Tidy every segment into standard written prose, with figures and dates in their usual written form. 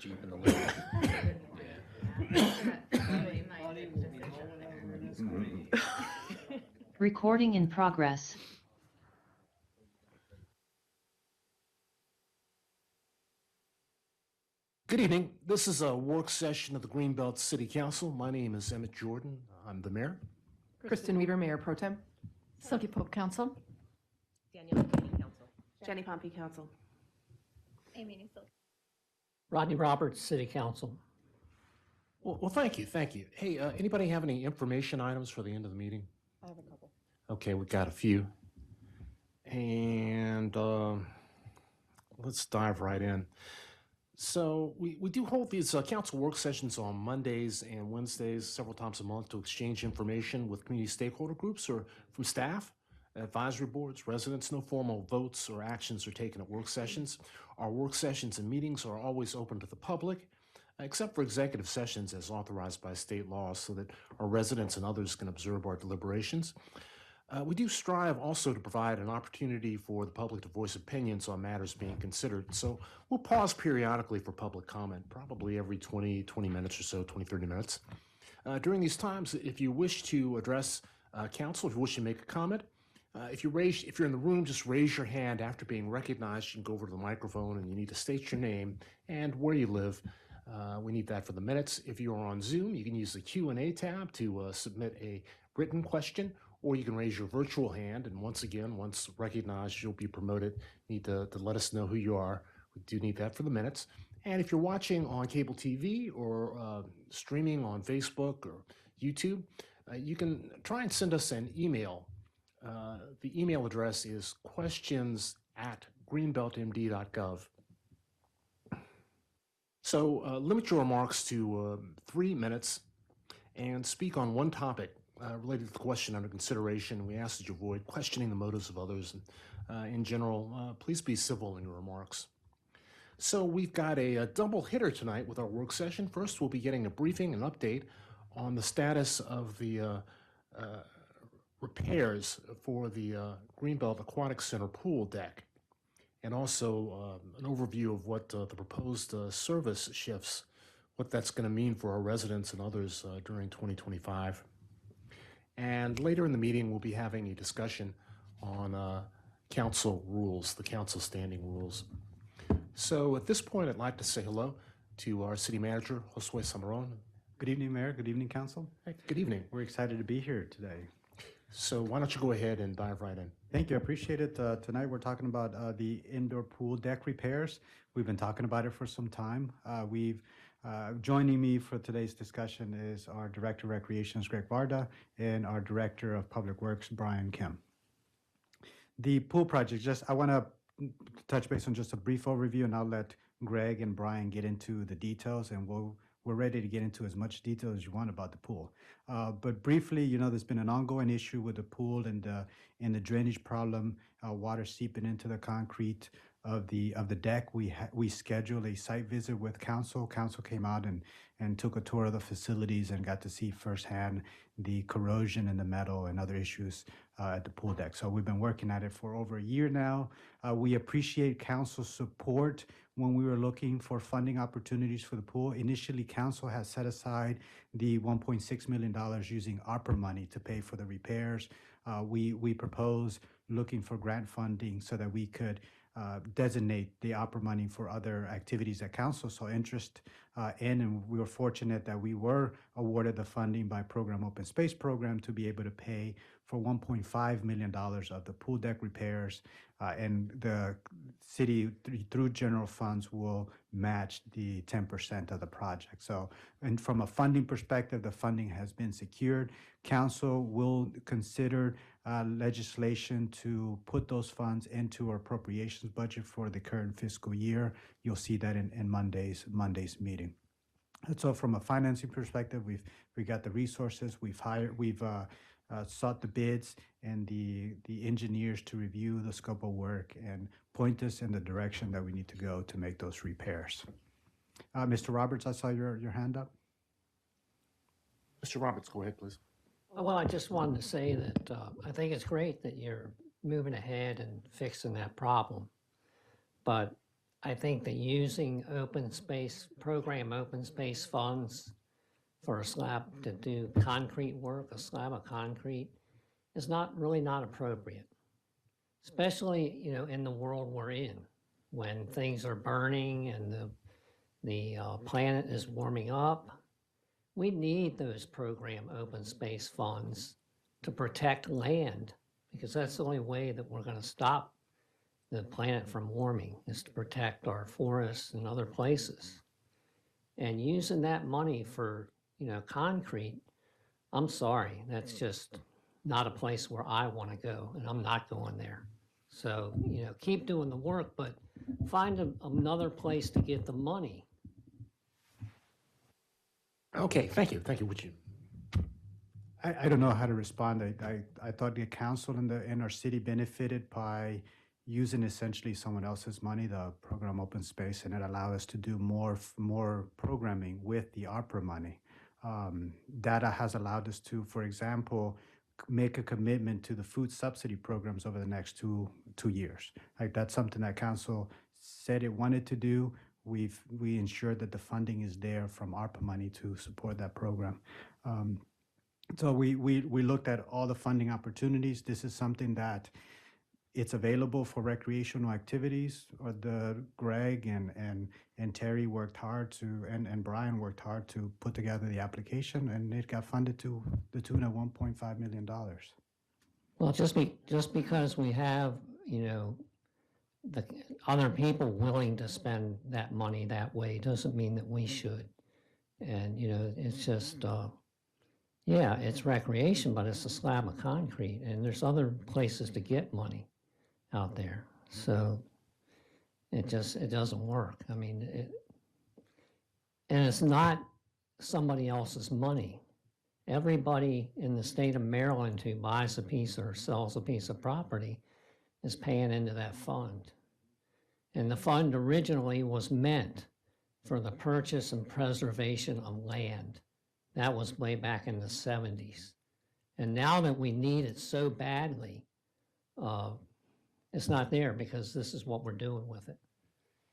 deep in the lake. Recording in progress. Good evening. This is a work session of the Greenbelt City Council. My name is Emmett Jordan. I'm the mayor. Kristen Weaver, Mayor Pro Tem. Silky Pope Council. Danielle Katie Council. Jenny Pompey Council. Amy Newsilk. Rodney Roberts, City Council. Well, thank you. Hey, anybody have any information items for the end of the meeting? I have a couple. Okay, we've got a few. And let's dive right in. So we do hold these council work sessions on Mondays and Wednesdays several times a month to exchange information with community stakeholder groups or from staff, advisory boards, residents. No formal votes or actions are taken at work sessions. Our work sessions and meetings are always open to the public, except for executive sessions as authorized by state law so that our residents and others can observe our deliberations. We do strive also to provide an opportunity for the public to voice opinions on matters being considered. So we'll pause periodically for public comment, probably every 20 minutes or so, 30 minutes. During these times, if you wish to address council, if you wish to make a comment, if you're in the room, just raise your hand. After being recognized, you can go over to the microphone and you need to state your name and where you live. We need that for the minutes. If you are on Zoom, you can use the Q&A tab to submit a written question, or you can raise your virtual hand, and once recognized, you'll be promoted. You need to let us know who you are. We do need that for the minutes. And if you're watching on cable TV or streaming on Facebook or YouTube, you can try and send us an email. The email address is questions@greenbeltmd.gov. So limit your remarks to 3 minutes and speak on one topic related to the question under consideration. We ask that you avoid questioning the motives of others. And, in general, please be civil in your remarks. So we've got a double hitter tonight with our work session. First, we'll be getting a briefing and update on the status of the repairs for the Greenbelt Aquatic Center pool deck, and also an overview of what the proposed service shifts, what that's going to mean for our residents and others during 2025. And later in the meeting, we'll be having a discussion on council rules, the council standing rules. So at this point, I'd like to say hello to our city manager, Josue Samaron. Good evening, Mayor. Good evening, Council. Hey, good evening. We're excited to be here today. So why don't you go ahead and dive right in? Thank you. I appreciate it. Tonight we're talking about the indoor pool deck repairs. We've been talking about it for some time. Joining me for today's discussion is our Director of Recreations, Greg Varda, and our Director of Public Works, Brian Kim. The pool project, I want to touch base on just a brief overview, and I'll let Greg and Brian get into the details, and we're ready to get into as much detail as you want about the pool. But briefly, there's been an ongoing issue with the pool and the drainage problem, water seeping into the concrete of the deck. We scheduled a site visit with council. Council came out and took a tour of the facilities and got to see firsthand the corrosion in the metal and other issues at the pool deck. So we've been working at it for over a year now. We appreciate council's support when we were looking for funding opportunities for the pool. Initially, council has set aside the $1.6 million using ARPA money to pay for the repairs. We propose looking for grant funding so that we could designate the ARPA money for other activities that council saw interest in, and we were fortunate that we were awarded the funding by Program Open Space Program to be able to pay for $1.5 million of the pool deck repairs, and the city through general funds will match the 10% of the project. So, and from a funding perspective, the funding has been secured. Council will consider legislation to put those funds into our appropriations budget for the current fiscal year. You'll see that in Monday's meeting. And so from a financing perspective, we got the resources. We've sought the bids and the engineers to review the scope of work and point us in the direction that we need to go to make those repairs. Mr. Roberts, I saw your hand up. Mr. Roberts, go ahead, please. Well, I just wanted to say that I think it's great that you're moving ahead and fixing that problem. But I think that using open space, program open space funds for a slab to do concrete work, a slab of concrete, is really not appropriate. Especially, in the world we're in, when things are burning and the planet is warming up. We need those program open space funds to protect land, because that's the only way that we're going to stop the planet from warming, is to protect our forests and other places. And using that money for, concrete, I'm sorry, that's just not a place where I want to go, and I'm not going there. So, keep doing the work, but find another place to get the money. Okay, thank you. Thank you. Would you? I don't know how to respond. I thought the council and our city benefited by using essentially someone else's money, the program open space, and it allowed us to do more programming with the ARPA money. Data has allowed us to, for example, make a commitment to the food subsidy programs over the next two years. Like, that's something that council said it wanted to do. We ensured that the funding is there from ARPA money to support that program. So we looked at all the funding opportunities. This is something that it's available for recreational activities. Greg and Terry worked hard and Brian worked hard to put together the application, and it got funded to the tune of $1.5 million. Well, just because we have, the other people willing to spend that money that way doesn't mean that we should. And, it's just, it's recreation, but it's a slab of concrete, and there's other places to get money out there. So it doesn't work. I mean, and it's not somebody else's money. Everybody in the state of Maryland who buys a piece or sells a piece of property is paying into that fund. And the fund originally was meant for the purchase and preservation of land. That was way back in the 70s. And now that we need it so badly, it's not there because this is what we're doing with it.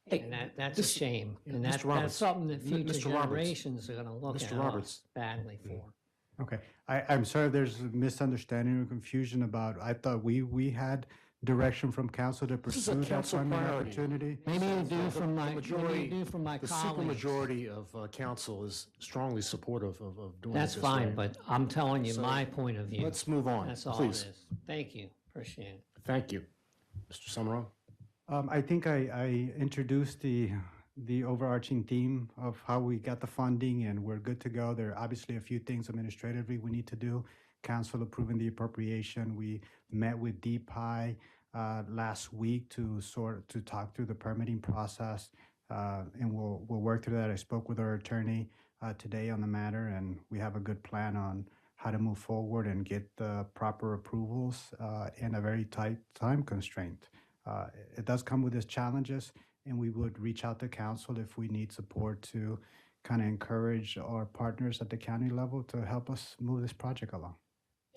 Hey, And that's a shame. And Mr. Roberts, that's something that future Mr. Roberts, generations are going to look Mr. at Roberts. us badly for. Okay, I'm sorry if there's a misunderstanding or confusion about, I thought we had direction from council to This is a pursue that council funding priority. opportunity. Maybe you do from my, majority- maybe you do from my The colleagues. supermajority of council is strongly supportive of doing That's this. fine, right? but I'm telling you So, my point of view. Let's move on, That's all it please. is. Thank you. Appreciate it. Thank you. Mr. Summerall? I think I introduced the overarching theme of how we got the funding, and we're good to go. There are obviously a few things administratively we need to do. Council approving the appropriation. We met with DPI last week to talk through the permitting process, and we'll work through that. I spoke with our attorney today on the matter, and we have a good plan on how to move forward and get the proper approvals in a very tight time constraint. It does come with its challenges, and we would reach out to council if we need support to kind of encourage our partners at the county level to help us move this project along.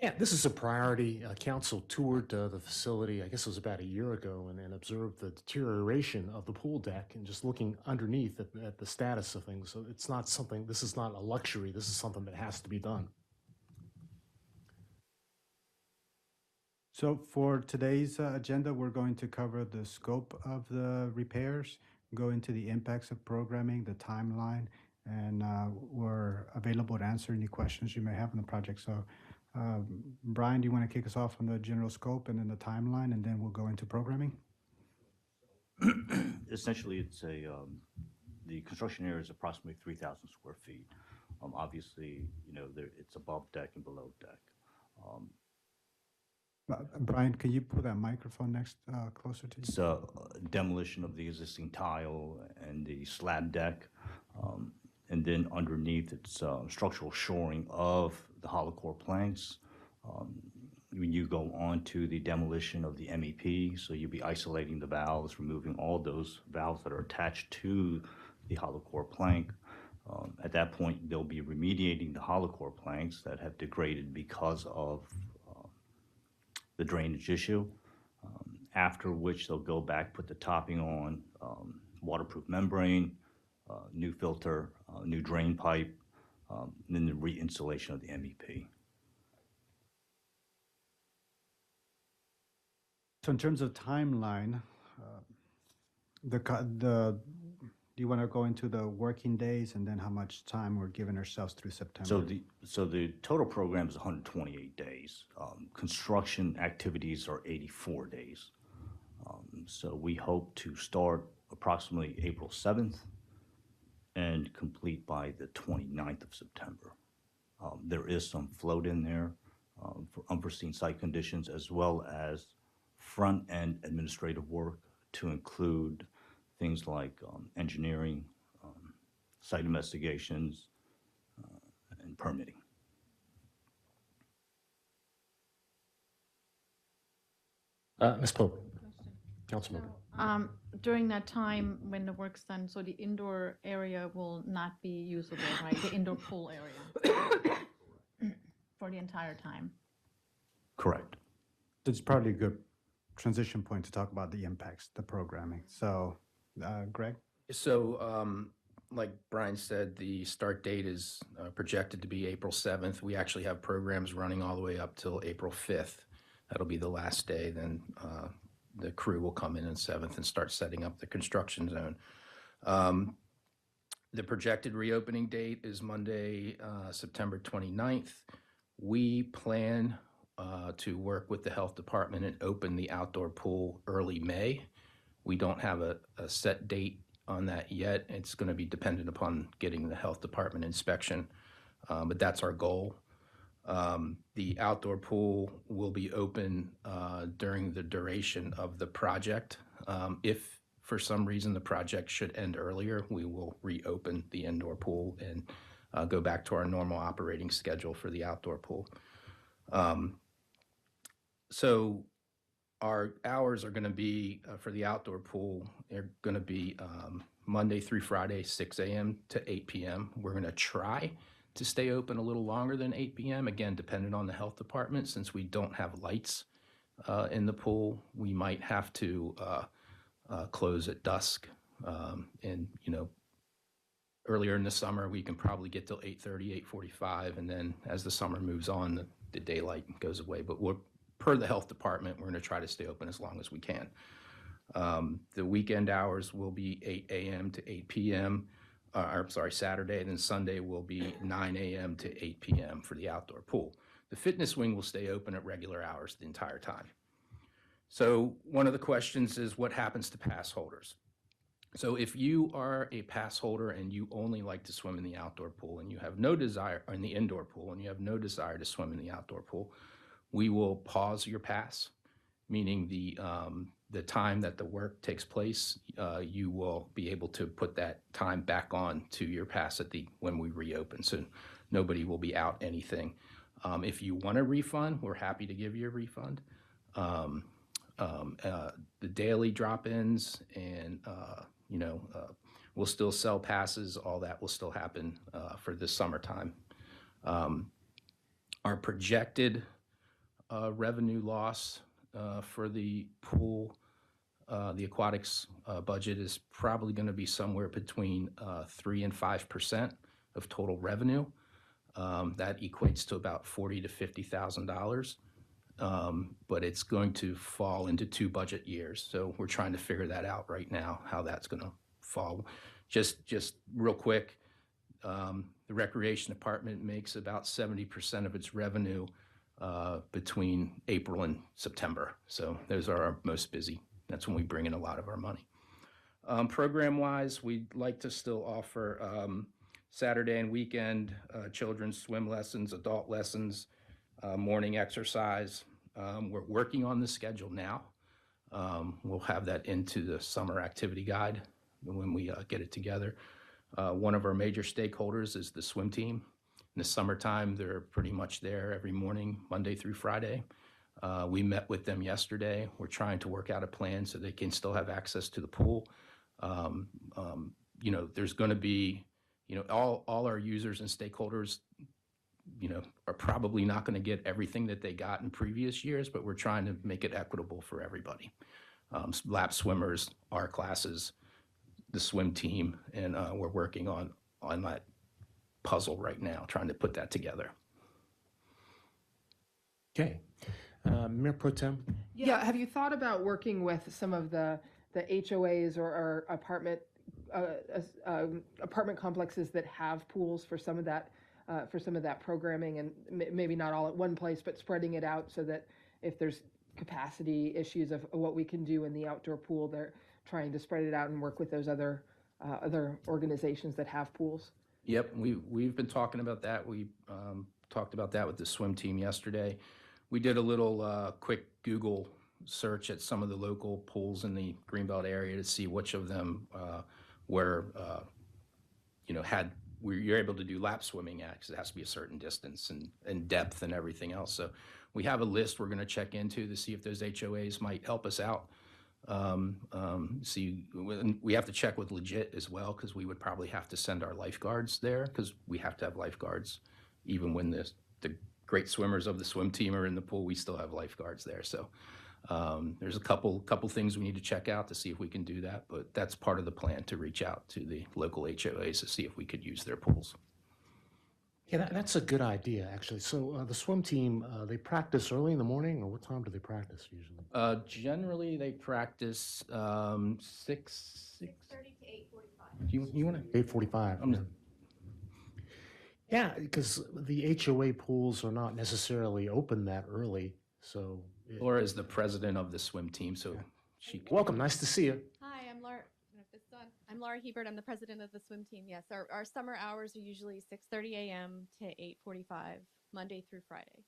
Yeah, this is a priority. Council toured the facility, I guess it was about a year ago, and observed the deterioration of the pool deck and just looking underneath at the status of things. So it's not something, this is not a luxury. This is something that has to be done. So for today's agenda, we're going to cover the scope of the repairs, go into the impacts of programming, the timeline, and we're available to answer any questions you may have on the project. So Brian, do you want to kick us off on the general scope and then the timeline, and then we'll go into programming? Essentially, it's the construction area is approximately 3,000 square feet. Obviously, it's above deck and below deck. Brian, can you pull that microphone next closer to you? It's a demolition of the existing tile and the slab deck. And then underneath, it's structural shoring of the hollow core planks. When you go on to the demolition of the MEP, so you'll be isolating the valves, removing all those valves that are attached to the hollow core plank. At that point, they'll be remediating the hollow core planks that have degraded because of the drainage issue, after which they'll go back, put the topping on, waterproof membrane, new filter, new drain pipe, and then the reinstallation of the MEP. So in terms of timeline, do you want to go into the working days and then how much time we're giving ourselves through September? So the total program is 128 days. Construction activities are 84 days. So we hope to start approximately April 7th and complete by the 29th of September. There is some float in there for unforeseen site conditions, as well as front-end administrative work to include things like engineering, site investigations, and permitting. Ms. Pope. Councilmember. During that time when the work's done, so the indoor area will not be usable, right? The indoor pool area for the entire time. Correct. It's probably a good transition point to talk about the impacts, the programming. So, Greg? So, like Brian said, the start date is projected to be April 7th. We actually have programs running all the way up till April 5th. That'll be the last day. Then the crew will come in on 7th and start setting up the construction zone. The projected reopening date is Monday, September 29th. We plan to work with the health department and open the outdoor pool early May. We don't have a set date on that yet. It's going to be dependent upon getting the health department inspection, but that's our goal. The outdoor pool will be open during the duration of the project. If for some reason the project should end earlier, we will reopen the indoor pool and go back to our normal operating schedule for the outdoor pool. So our hours are going to be, for the outdoor pool, they're going to be Monday through Friday, 6 a.m. to 8 p.m. We're going to try to stay open a little longer than 8 p.m., again, dependent on the health department. Since we don't have lights in the pool, we might have to close at dusk. And, you know, earlier in the summer, we can probably get till 8:30, 8:45, and then as the summer moves on, the daylight goes away. But per the health department, we're going to try to stay open as long as we can. The weekend hours will be 8 a.m. to 8 p.m. Saturday, and then Sunday will be 9 a.m. to 8 p.m. for the outdoor pool. The fitness wing will stay open at regular hours the entire time. So one of the questions is what happens to pass holders? So if you are a pass holder and you only like to swim in the outdoor pool and you have no desire, or in the indoor pool, and you have no desire to swim in the outdoor pool, we will pause your pass, meaning the time that the work takes place, you will be able to put that time back on to your pass when we reopen. So nobody will be out anything. If you want a refund, we're happy to give you a refund. The daily drop-ins and we'll still sell passes. All that will still happen for this summertime. Our projected revenue loss for the pool, the aquatics budget is probably going to be somewhere between 3% and 5% of total revenue. That equates to about $40,000 to $50,000. But it's going to fall into 2 budget years. So we're trying to figure that out right now, how that's going to fall. Just real quick, the recreation department makes about 70% of its revenue between April and September. So those are our most busy. That's when we bring in a lot of our money. Program-wise, we'd like to still offer Saturday and weekend children's swim lessons, adult lessons, morning exercise. We're working on the schedule now. We'll have that into the summer activity guide when we get it together. One of our major stakeholders is the swim team. In the summertime, they're pretty much there every morning, Monday through Friday. We met with them yesterday. We're trying to work out a plan so they can still have access to the pool. There's going to be, all our users and stakeholders, are probably not going to get everything that they got in previous years, but we're trying to make it equitable for everybody. Lap swimmers, our classes, the swim team, and we're working on that puzzle right now, trying to put that together. Okay. Mayor Pro Tem? Yeah, have you thought about working with some of the HOAs or apartment complexes that have pools for some of that programming, and maybe not all at one place, but spreading it out so that if there's capacity issues of what we can do in the outdoor pool, they're trying to spread it out and work with those other organizations that have pools? Yep, we've been talking about that. We talked about that with the swim team yesterday. We did a little quick Google search at some of the local pools in the Greenbelt area to see which of them were, where you're able to do lap swimming at, because it has to be a certain distance and depth and everything else. So we have a list we're going to check into to see if those HOAs might help us out. We have to check with Legit as well, because we would probably have to send our lifeguards there, because we have to have lifeguards. Even when the great swimmers of the swim team are in the pool, we still have lifeguards there. So there's a couple things we need to check out to see if we can do that, but that's part of the plan, to reach out to the local HOAs to see if we could use their pools. Yeah, that's a good idea, actually. So the swim team, they practice early in the morning, or what time do they practice usually? Generally, they practice 6:30 to 8:45. You want to? 8:45. Yeah, because the HOA pools are not necessarily open that early, so. Laura is the president of the swim team, so she. Welcome, nice to see you. Hi, I'm Laura. I don't know if this is on. I'm Laura Hebert. I'm the president of the swim team. Yes, our summer hours are usually 6:30 a.m. to 8:45, Monday through Friday.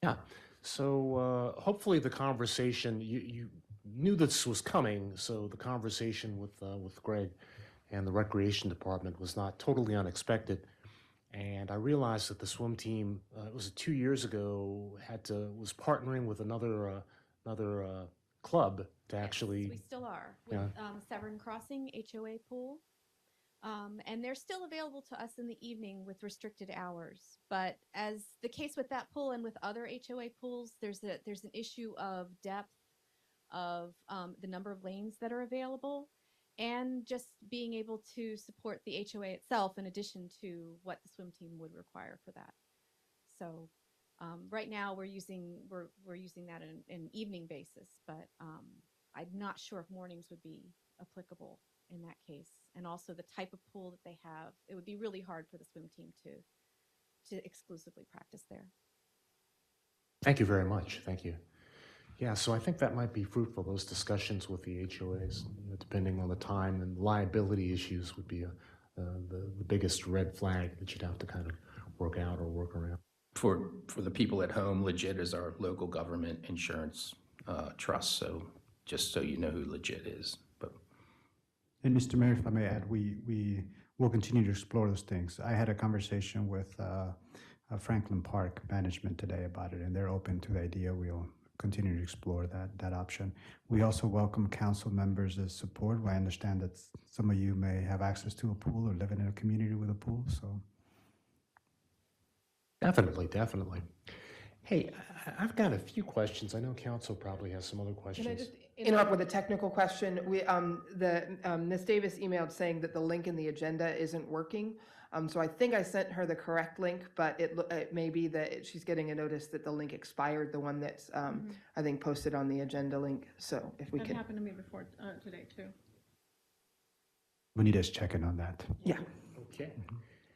Yeah, so hopefully the conversation, you knew this was coming, so the conversation with Greg and the recreation department was not totally unexpected. And I realized that the swim team, it was 2 years ago, was partnering with another club to actually. Yes, we still are with Severn Crossing HOA pool, and they're still available to us in the evening with restricted hours. But as the case with that pool and with other HOA pools, there's an issue of depth, of the number of lanes that are available, and just being able to support the HOA itself in addition to what the swim team would require for that. So right now we're using that in an evening basis, but I'm not sure if mornings would be applicable in that case. And also the type of pool that they have, it would be really hard for the swim team to exclusively practice there. Thank you very much. Thank you. Yeah, so I think that might be fruitful, those discussions with the HOAs, depending on the time, and liability issues would be the biggest red flag that you'd have to kind of work out or work around. For the people at home, Legit is our local government insurance trust, so just so you know who Legit is. But And Mr. Mayor, if I may add, we will continue to explore those things. I had a conversation with Franklin Park Management today about it, and they're open to the idea. We'll continue to explore that option. We also welcome council members as support. I understand that some of you may have access to a pool or live in a community with a pool, so. Definitely. Hey, I've got a few questions. I know council probably has some other questions. Can I just interrupt with a technical question? Ms. Davis emailed saying that the link in the agenda isn't working. So I think I sent her the correct link, but it may be that she's getting a notice that the link expired, the one that's, I think, posted on the agenda link. So if we That could. happened to me before today too. We need us checking on that. Yeah. Okay.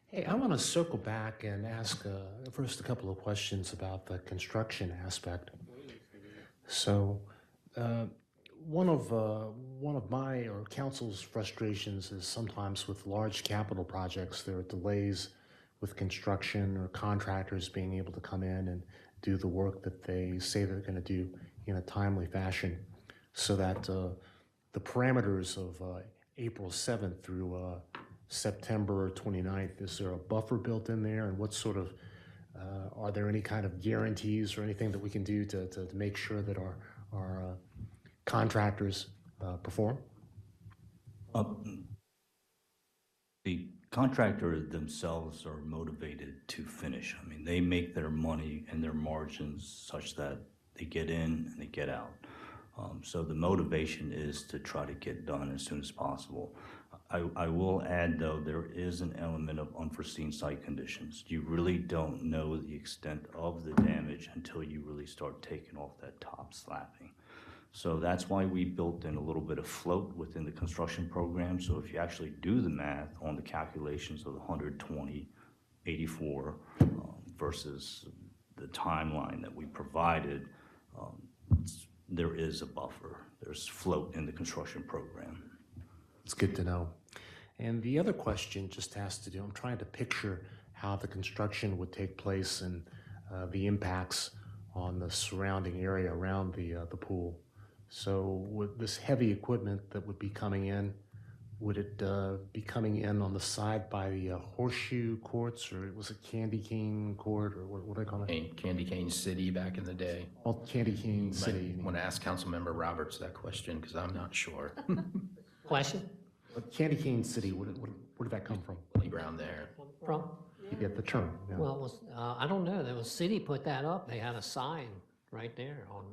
Hey, I want to circle back and ask first a couple of questions about the construction aspect. So, one of my or council's frustrations is sometimes with large capital projects, there are delays with construction or contractors being able to come in and do the work that they say they're going to do in a timely fashion, so that the parameters of April 7th through September 29th, is there a buffer built in there? And what sort of, are there any kind of guarantees or anything that we can do to make sure that our contractors perform? The contractors themselves are motivated to finish. I mean, they make their money and their margins such that they get in and they get out. So the motivation is to try to get done as soon as possible. I will add, though, there is an element of unforeseen site conditions. You really don't know the extent of the damage until you really start taking off that top slapping. So that's why we built in a little bit of float within the construction program. So if you actually do the math on the calculations of the 120, 84 versus the timeline that we provided, there is a buffer. There's float in the construction program. It's good to know. And the other question just has to do, I'm trying to picture how the construction would take place and the impacts on the surrounding area around the pool. So with this heavy equipment that would be coming in, would it be coming in on the side by the horseshoe courts, or was it candy cane court, or what do they call it? Candy Cane City back in the day. Oh, Candy Cane City. I want to ask Councilmember Roberts that question because I'm not sure. Question? But Candy Cane City, where did that come from? Playground there. From? You get the term. Yeah. Well, it was, I don't know, the city put that up, they had a sign right there on,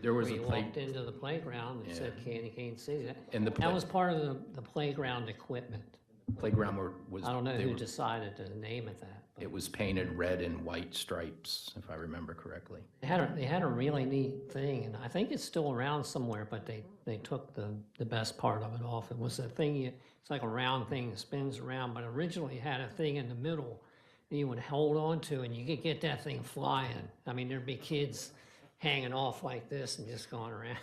There was where a you play. walked into the playground, it said Candy Cane City. And the That was part of the playground equipment. playground was. I don't know they who were- decided to name it that. But It was painted red and white stripes, if I remember correctly. they had a really neat thing, and I think it's still around somewhere, but they took the best part of it off. It was a thing, it's like a round thing that spins around, but originally it had a thing in the middle that you would hold on to, and you could get that thing flying. I mean, there'd be kids hanging off like this and just going around.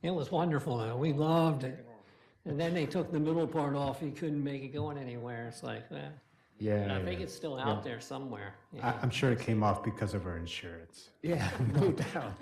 It was wonderful, though. We loved it. And then they took the middle part off. You couldn't make it going anywhere. It's like, Yeah. but I think it's still out there somewhere. Yeah. I'm sure it came off because of our insurance. Yeah, no doubt.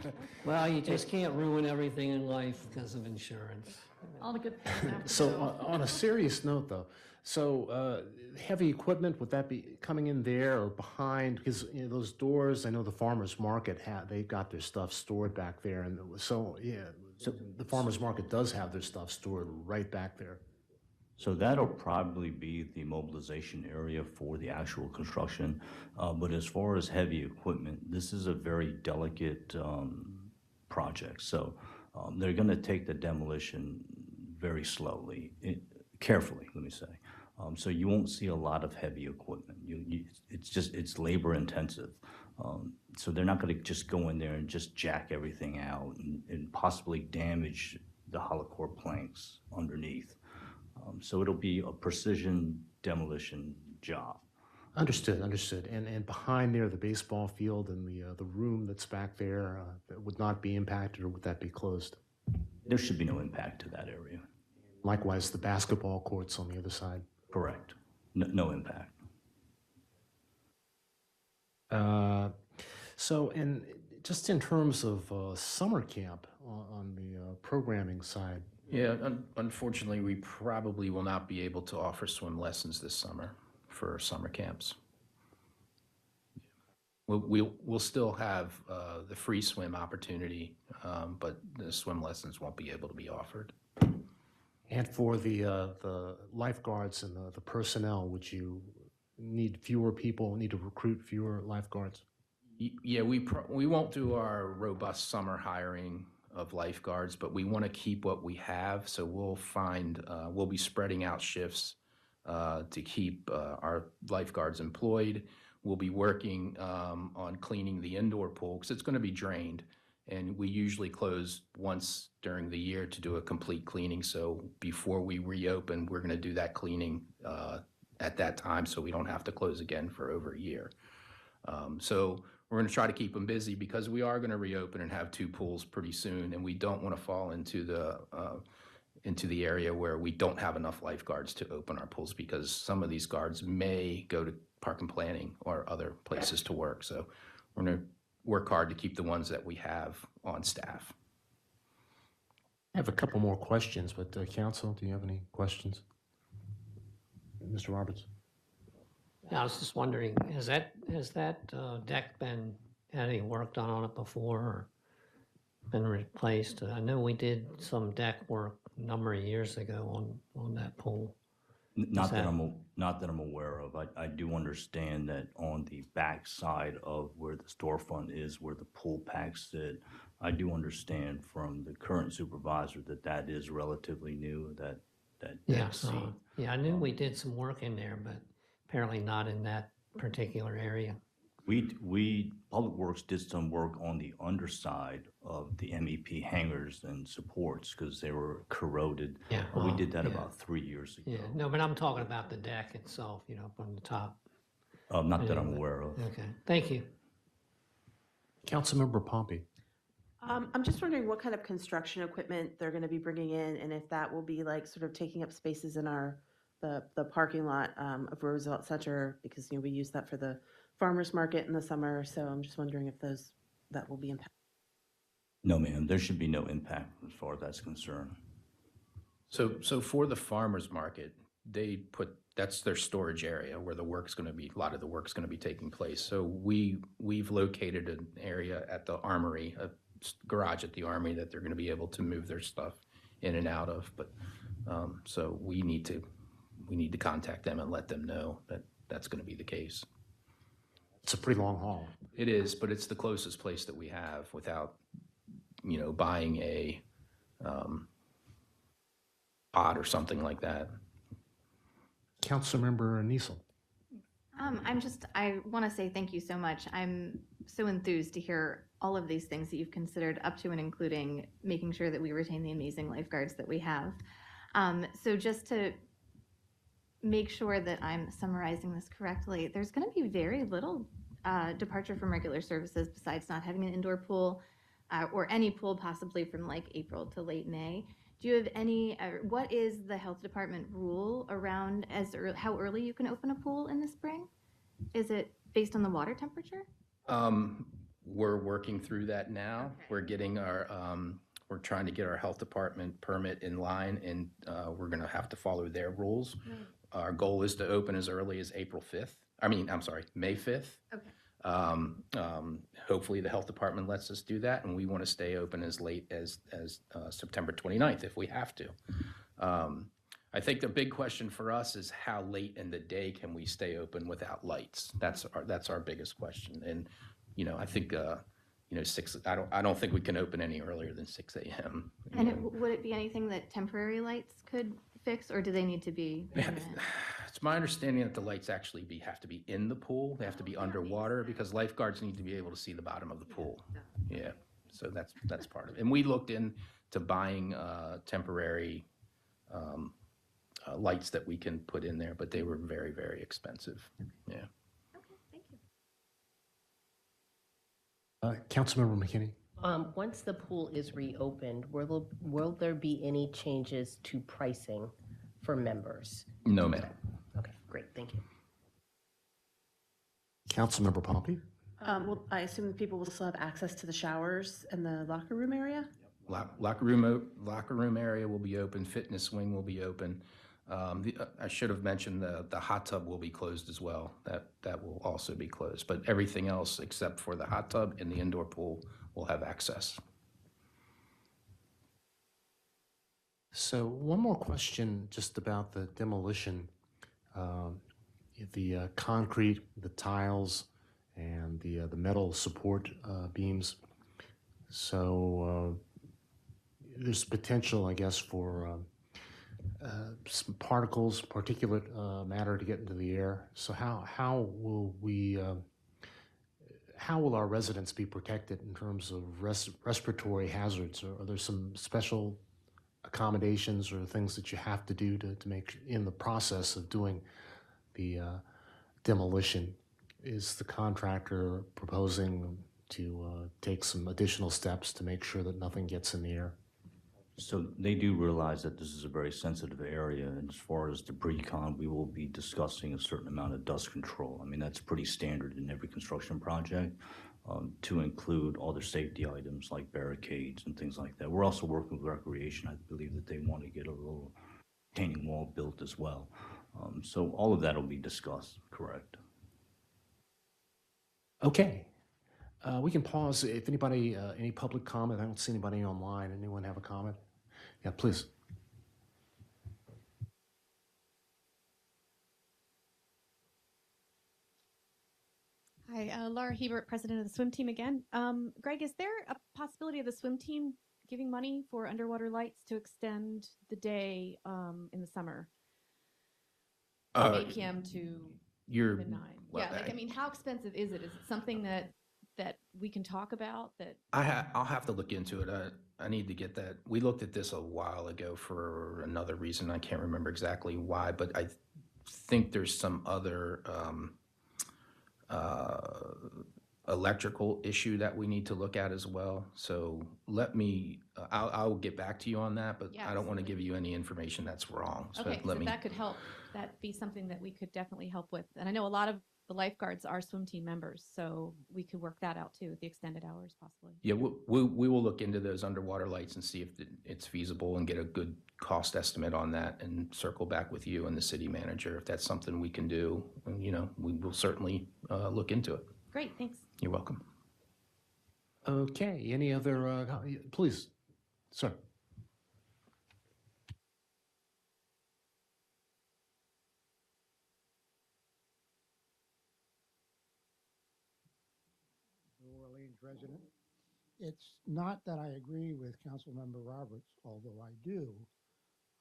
Well, you just can't ruin everything in life because of insurance. All the good things have to So go. on a serious note, though, so heavy equipment, would that be coming in there or behind? Because those doors, I know the farmer's market, they've got their stuff stored back there. And so, yeah, so the farmer's market does have their stuff stored right back there. So that'll probably be the mobilization area for the actual construction. But as far as heavy equipment, this is a very delicate project. So they're going to take the demolition very slowly, carefully, let me say. So you won't see a lot of heavy equipment. It's labor intensive. So they're not going to just go in there and just jack everything out and possibly damage the hollow core planks underneath. So it'll be a precision demolition job. Understood. And behind there, the baseball field and the room that's back there, that would not be impacted, or would that be closed? There should be no impact to that area. Likewise, the basketball courts on the other side. Correct. No impact. So, and just in terms of summer camp on the programming side, Yeah, unfortunately, we probably will not be able to offer swim lessons this summer for summer camps. We'll still have the free swim opportunity, but the swim lessons won't be able to be offered. and for the lifeguards and the personnel, would you need fewer people, need to recruit fewer lifeguards? Yeah, we won't do our robust summer hiring of lifeguards, but we want to keep what we have. So we'll be spreading out shifts to keep our lifeguards employed. We'll be working on cleaning the indoor pool because it's going to be drained. And we usually close once during the year to do a complete cleaning. So before we reopen, we're going to do that cleaning at that time so we don't have to close again for over a year. So we're going to try to keep them busy because we are going to reopen and have 2 pools pretty soon, and we don't want to fall into the area where we don't have enough lifeguards to open our pools because some of these guards may go to park and planning or other places to work. So we're going to work hard to keep the ones that we have on staff. I have a couple more questions, but Council, do you have any questions? Mr. Roberts? Yeah, I was just wondering, has that deck had any work done on it before or been replaced? I know we did some deck work a number of years ago on that pool. Not that I'm aware of. I do understand that on the back side of where the storefront is, where the pool packs sit, I do understand from the current supervisor that that is relatively new, that Yeah, deck seat. yeah, I knew we did some work in there, but apparently not in that particular area. Public Works did some work on the underside of the MEP hangars and supports because they were corroded. Yeah, But we did that yeah. about 3 years ago. Yeah, no, but I'm talking about the deck itself, up on the top. Not that I'm Anyway. aware of. Okay, thank you. Councilmember Pompey. I'm just wondering what kind of construction equipment they're going to be bringing in, and if that will be like sort of taking up spaces in the parking lot of Roosevelt Center, because we use that for the farmers market in the summer. So I'm just wondering if that will be impacted. No, ma'am, there should be no impact as far as that's concerned. So for the farmer's market, that's their storage area where a lot of the work's going to be taking place. So we've located an area at the armory, a garage at the armory that they're going to be able to move their stuff in and out of. But so we need to contact them and let them know that that's going to be the case. It's a pretty long haul. It is, but it's the closest place that we have without, buying a pod or something like that. Councilmember Niesel. I want to say thank you so much. I'm so enthused to hear all of these things that you've considered, up to and including making sure that we retain the amazing lifeguards that we have. So just to make sure that I'm summarizing this correctly, there's going to be very little departure from regular services besides not having an indoor pool or any pool possibly from like April to late May. Do you have any, what is the health department rule around how early you can open a pool in the spring? Is it based on the water temperature? We're working through that now. Okay. We're getting we're trying to get our health department permit in line, and we're going to have to follow their rules. Right. Our goal is to open as early as May 5th. Okay. Hopefully the health department lets us do that, and we want to stay open as late as September 29th if we have to. I think the big question for us is how late in the day can we stay open without lights? That's our biggest question. And I think 6. I don't think we can open any earlier than 6 a.m. And would it be anything that temporary lights could fix, or do they need to be permanent? It's my understanding that the lights actually have to be in the pool. They have to be underwater because lifeguards need to be able to see the bottom of the pool. Yeah, so that's part of it. And we looked into buying temporary lights that we can put in there, but they were very, very expensive. Yeah. Okay, thank you. Councilmember McKinney. Once the pool is reopened, will there be any changes to pricing for members? No, ma'am. Okay, great, thank you. Councilmember Pompey. Well, I assume that people will still have access to the showers and the locker room area? Locker room area will be open. Fitness wing will be open. I should have mentioned the hot tub will be closed as well. That will also be closed. But everything else except for the hot tub and the indoor pool will have access. So one more question just about the demolition. The concrete, the tiles, and the metal support beams. So there's potential, I guess, for some particles, particulate matter to get into the air. So how will our residents be protected in terms of respiratory hazards? Or are there some special accommodations or things that you have to do to make in the process of doing the demolition? Is the contractor proposing to take some additional steps to make sure that nothing gets in the air? So they do realize that this is a very sensitive area, and as far as debris con, we will be discussing a certain amount of dust control. I mean, that's pretty standard in every construction project, to include other safety items like barricades and things like that. We're also working with Recreation. I believe that they want to get a little retaining wall built as well. So all of that will be discussed, correct? Okay. We can pause. If anybody, any public comment, I don't see anybody online. Anyone have a comment? Yeah, please. Hi, Laura Hebert, president of the swim team again. Greg, is there a possibility of the swim team giving money for underwater lights to extend the day in the summer, from 8 p.m. to You're, even 9? well, Yeah, like, I mean, how expensive is it? Is it something that we can talk about? That I'll have to look into it. I need to get that. We looked at this a while ago for another reason. I can't remember exactly why, but I think there's some other electrical issue that we need to look at as well. So let me, I'll get back to you on that, but Yeah, I don't want to absolutely. give you any information that's wrong. So okay, 'cause let if me, that could help, that'd be something that we could definitely help with. And I know a lot of the lifeguards are swim team members, so we could work that out too, the extended hours possibly. yeah, we will look into those underwater lights and see if it's feasible and get a good cost estimate on that and circle back with you and the city manager. If that's something we can do, you know, we will certainly look into it. Great, thanks. You're welcome. Okay, any other, please, sir. New Orleans resident. It's not that I agree with Councilmember Roberts, although I do,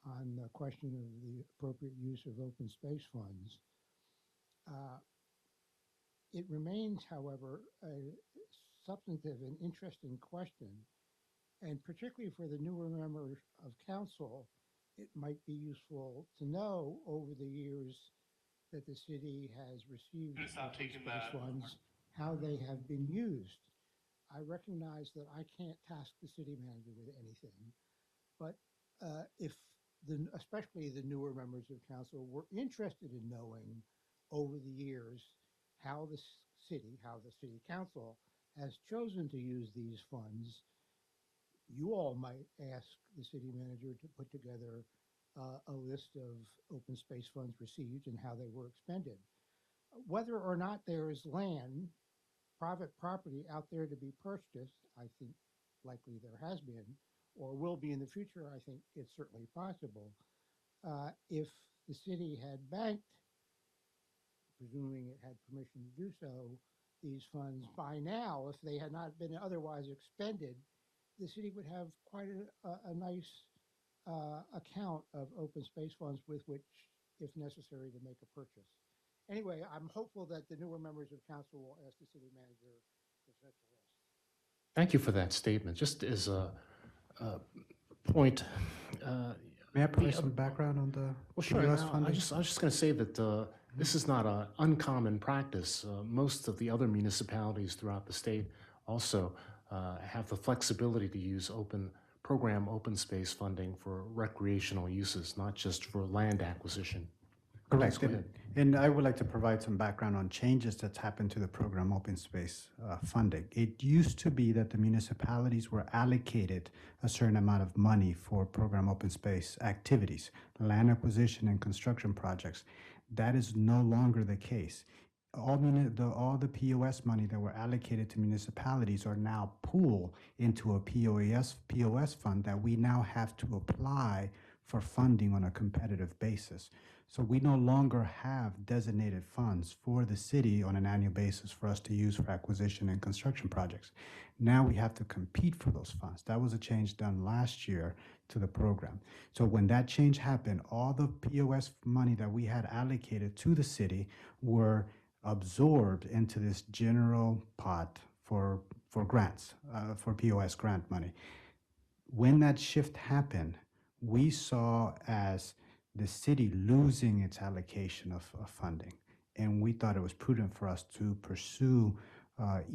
on the question of the appropriate use of open space funds. It remains, however, a substantive and interesting question, and particularly for the newer members of council, it might be useful to know over the years that the city has received open space funds, how they have been used. I recognize that I can't task the city manager with anything, but if especially the newer members of council were interested in knowing over the years how the city council has chosen to use these funds, you all might ask the city manager to put together a list of open space funds received and how they were expended. Whether or not there is land, private property out there to be purchased, I think likely there has been or will be in the future. I think it's certainly possible. If the city had banked, presuming it had permission to do so, these funds by now, if they had not been otherwise expended, the city would have quite a nice account of open space funds with which, if necessary, to make a purchase. Anyway, I'm hopeful that the newer members of council will ask the city manager for such a list. Thank you for that statement. Just as a point. May I provide some background on the Well, sure. POS Now, funding? I was just going to say that this is not an uncommon practice. Most of the other municipalities throughout the state also have the flexibility to use open space funding for recreational uses, not just for land acquisition. Correct. Go ahead. And I would like to provide some background on changes that's happened to the program open space funding. It used to be that the municipalities were allocated a certain amount of money for program open space activities, land acquisition and construction projects. That is no longer the case. All the POS money that were allocated to municipalities are now pooled into a POS fund that we now have to apply for funding on a competitive basis. So we no longer have designated funds for the city on an annual basis for us to use for acquisition and construction projects. Now we have to compete for those funds. That was a change done last year to the program. So when that change happened, all the POS money that we had allocated to the city were absorbed into this general pot for grants, for POS grant money. When that shift happened, we saw as the city losing its allocation of funding. And we thought it was prudent for us to pursue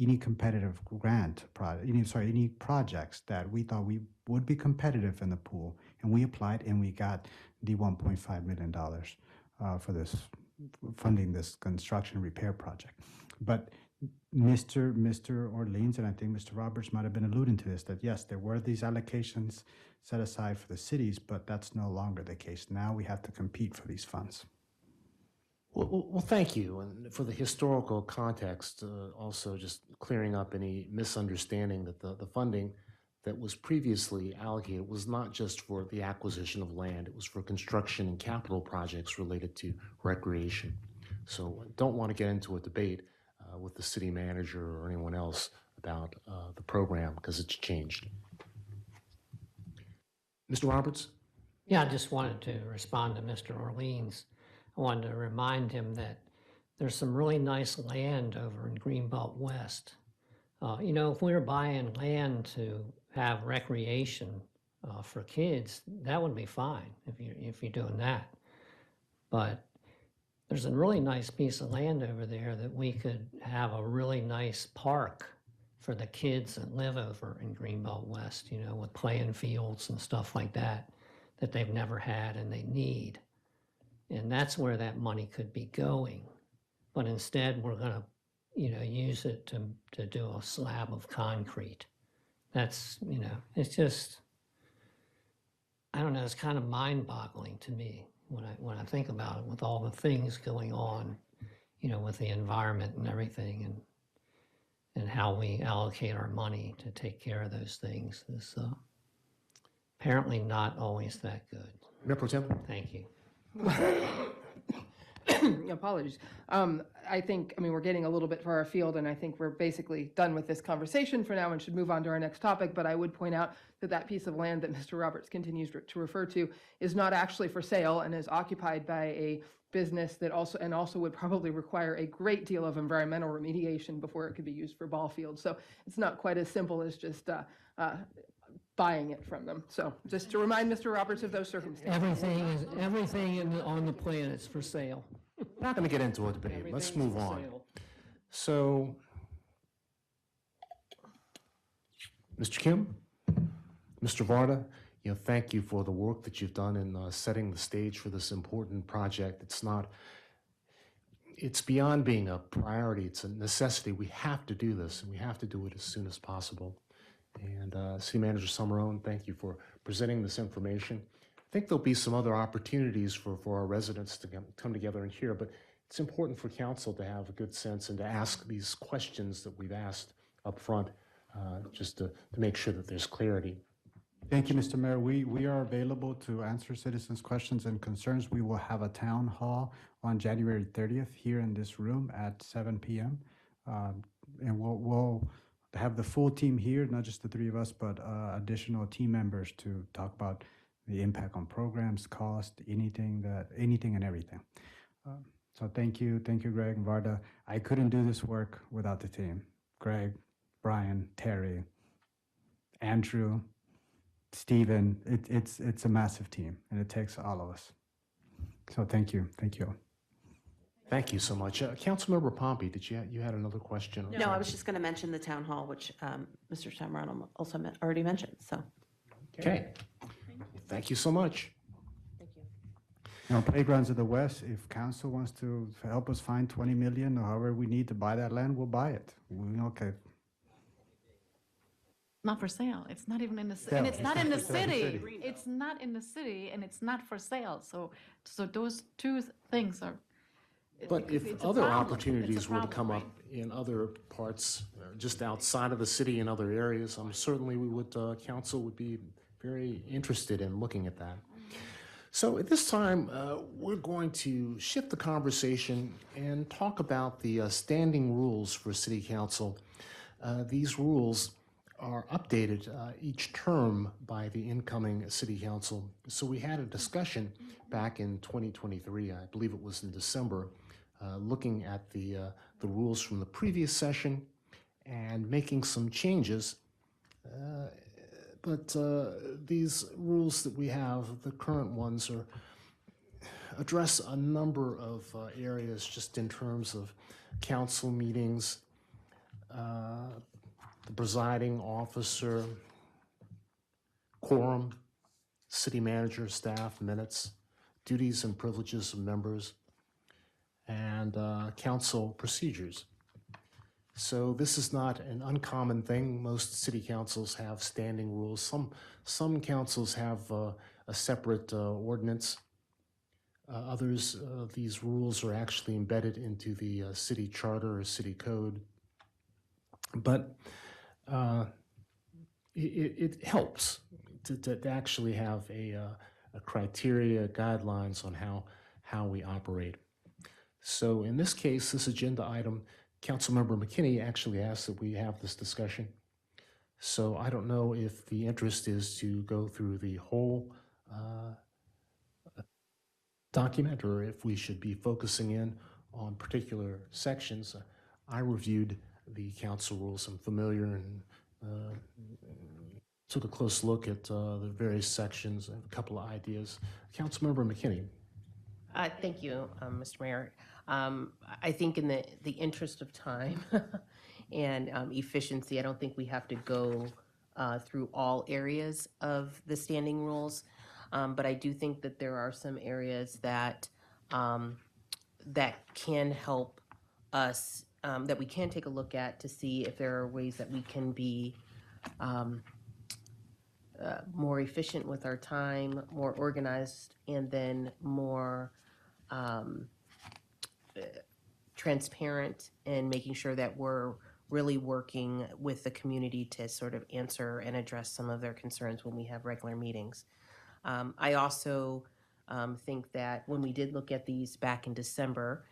any competitive any projects that we thought we would be competitive in the pool. And we applied and we got the $1.5 million for this funding this construction repair project. But Mr. Orleans and I think Mr. Roberts might have been alluding to this, that yes, there were these allocations set aside for the cities, but that's no longer the case. Now we have to compete for these funds. Well, thank you. And for the historical context, also just clearing up any misunderstanding that the funding that was previously allocated was not just for the acquisition of land, it was for construction and capital projects related to recreation. So don't want to get into a debate with the city manager or anyone else about the program because it's changed. Mr. Roberts? Yeah, I just wanted to respond to Mr. Orleans. I wanted to remind him that there's some really nice land over in Greenbelt West. If we were buying land to have recreation for kids, that would be fine if you're doing that. But there's a really nice piece of land over there that we could have a really nice park for the kids that live over in Greenbelt West, with playing fields and stuff like that they've never had and they need. And that's where that money could be going. But instead, we're going to, use it to do a slab of concrete. That's, it's just, I don't know, it's kind of mind-boggling to me when I think about it, with all the things going on, with the environment and everything, and how we allocate our money to take care of those things is apparently not always that good. Mayor Pro Tem? Thank you. Apologies. We're getting a little bit far afield, and I think we're basically done with this conversation for now and should move on to our next topic. But I would point out that that piece of land that Mr. Roberts continues to refer to is not actually for sale and is occupied by a business that also would probably require a great deal of environmental remediation before it could be used for ball fields. So it's not quite as simple as just buying it from them. So just to remind Mr. Roberts of those circumstances. Everything on the planet's for sale. We're not going to get into a debate. Let's move on. So, Mr. Kim, Mr. Varda, thank you for the work that you've done in setting the stage for this important project. It's beyond being a priority. It's a necessity. We have to do this, and we have to do it as soon as possible. And City Manager Summerone, thank you for presenting this information. I think there'll be some other opportunities for our residents to come together and hear, but it's important for council to have a good sense and to ask these questions that we've asked up front, just to make sure that there's clarity. Thank you, Mr. Mayor. We are available to answer citizens' questions and concerns. We will have a town hall on January 30th here in this room at 7 p.m. And we'll have the full team here, not just the three of us, but additional team members to talk about the impact on programs, cost, anything and everything. So thank you, Greg and Varda. I couldn't do this work without the team. Greg, Brian, Terry, Andrew, Stephen. It's a massive team, and it takes all of us. So thank you. Thank you so much. Councilmember Pompey, you had another question? No, I was just going to mention the town hall, which Mr. Shamron also already mentioned, so. Okay. Thank you so much. Thank you. Playgrounds of the West, if council wants to help us find 20 million or however we need to buy that land, we'll buy it. Okay. Not for sale. It's not even in the city. And it's not in the city. It's not in the city, and it's not for sale. So those two things are. But if other opportunities were to come up in other parts, just outside of the city in other areas, certainly council would be very interested in looking at that. So at this time, we're going to shift the conversation and talk about the standing rules for City Council. These rules are updated each term by the incoming City Council. So we had a discussion back in 2023, I believe it was in December, looking at the rules from the previous session and making some changes. But these rules that we have, the current ones, address a number of areas just in terms of council meetings, the presiding officer, quorum, city manager, staff, minutes, duties and privileges of members, and council procedures. So this is not an uncommon thing. Most city councils have standing rules. Some councils have a separate ordinance. Others, these rules are actually embedded into the city charter or city code. But it helps to actually have a criteria, guidelines on how we operate. So in this case, this agenda item Councilmember McKinney actually asked that we have this discussion. So I don't know if the interest is to go through the whole document or if we should be focusing in on particular sections. I reviewed the council rules. I'm familiar and took a close look at the various sections. I have a couple of ideas. Councilmember McKinney. Thank you, Mr. Mayor. I think in the interest of time and efficiency, I don't think we have to go through all areas of the standing rules. But I do think that there are some areas that that can help us, that we can take a look at to see if there are ways that we can be more efficient with our time, more organized, and then more transparent in making sure that we're really working with the community to sort of answer and address some of their concerns when we have regular meetings. I also think that when we did look at these back in December,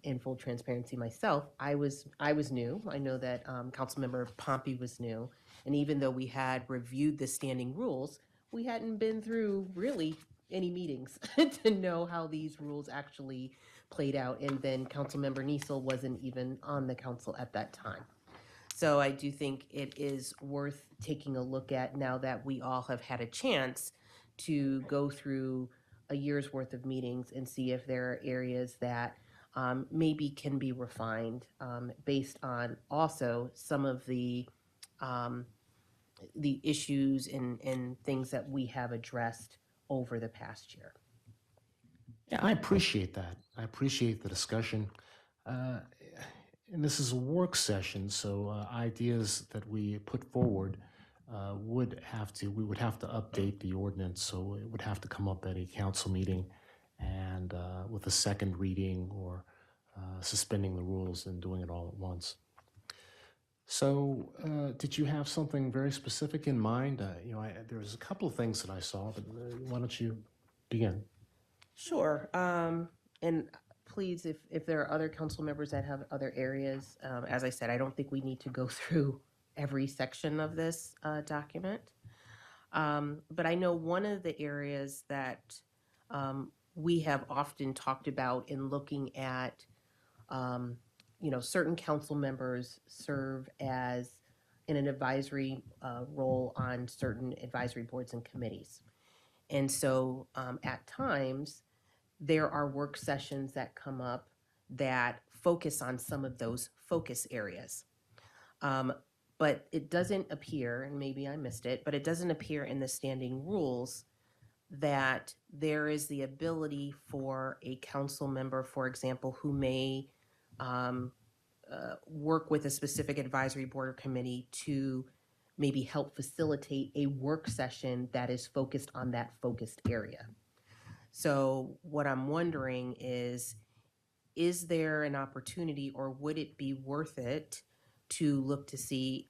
in full transparency myself, I was new. I know that Councilmember Pompey was new. And even though we had reviewed the standing rules, we hadn't been through really any meetings to know how these rules actually played out. And then Councilmember Niesel wasn't even on the council at that time. So I do think it is worth taking a look at now that we all have had a chance to go through a year's worth of meetings and see if there are areas that maybe can be refined based on also some of the issues and things that we have addressed over the past year. Yeah, I appreciate that. I appreciate the discussion. And this is a work session, so ideas that we put forward we would have to update the ordinance, so it would have to come up at a council meeting and with a second reading or suspending the rules and doing it all at once. So did you have something very specific in mind? There was a couple of things that I saw, but why don't you begin? Sure. And please, if there are other council members that have other areas, as I said, I don't think we need to go through every section of this document. But I know one of the areas that we have often talked about in looking at, certain council members serve as in an advisory role on certain advisory boards and committees. And so at times, there are work sessions that come up that focus on some of those focus areas. But it doesn't appear, and maybe I missed it, but it doesn't appear in the standing rules that there is the ability for a council member, for example, who may work with a specific advisory board or committee to maybe help facilitate a work session that is focused on that focused area. So what I'm wondering is there an opportunity, or would it be worth it to look to see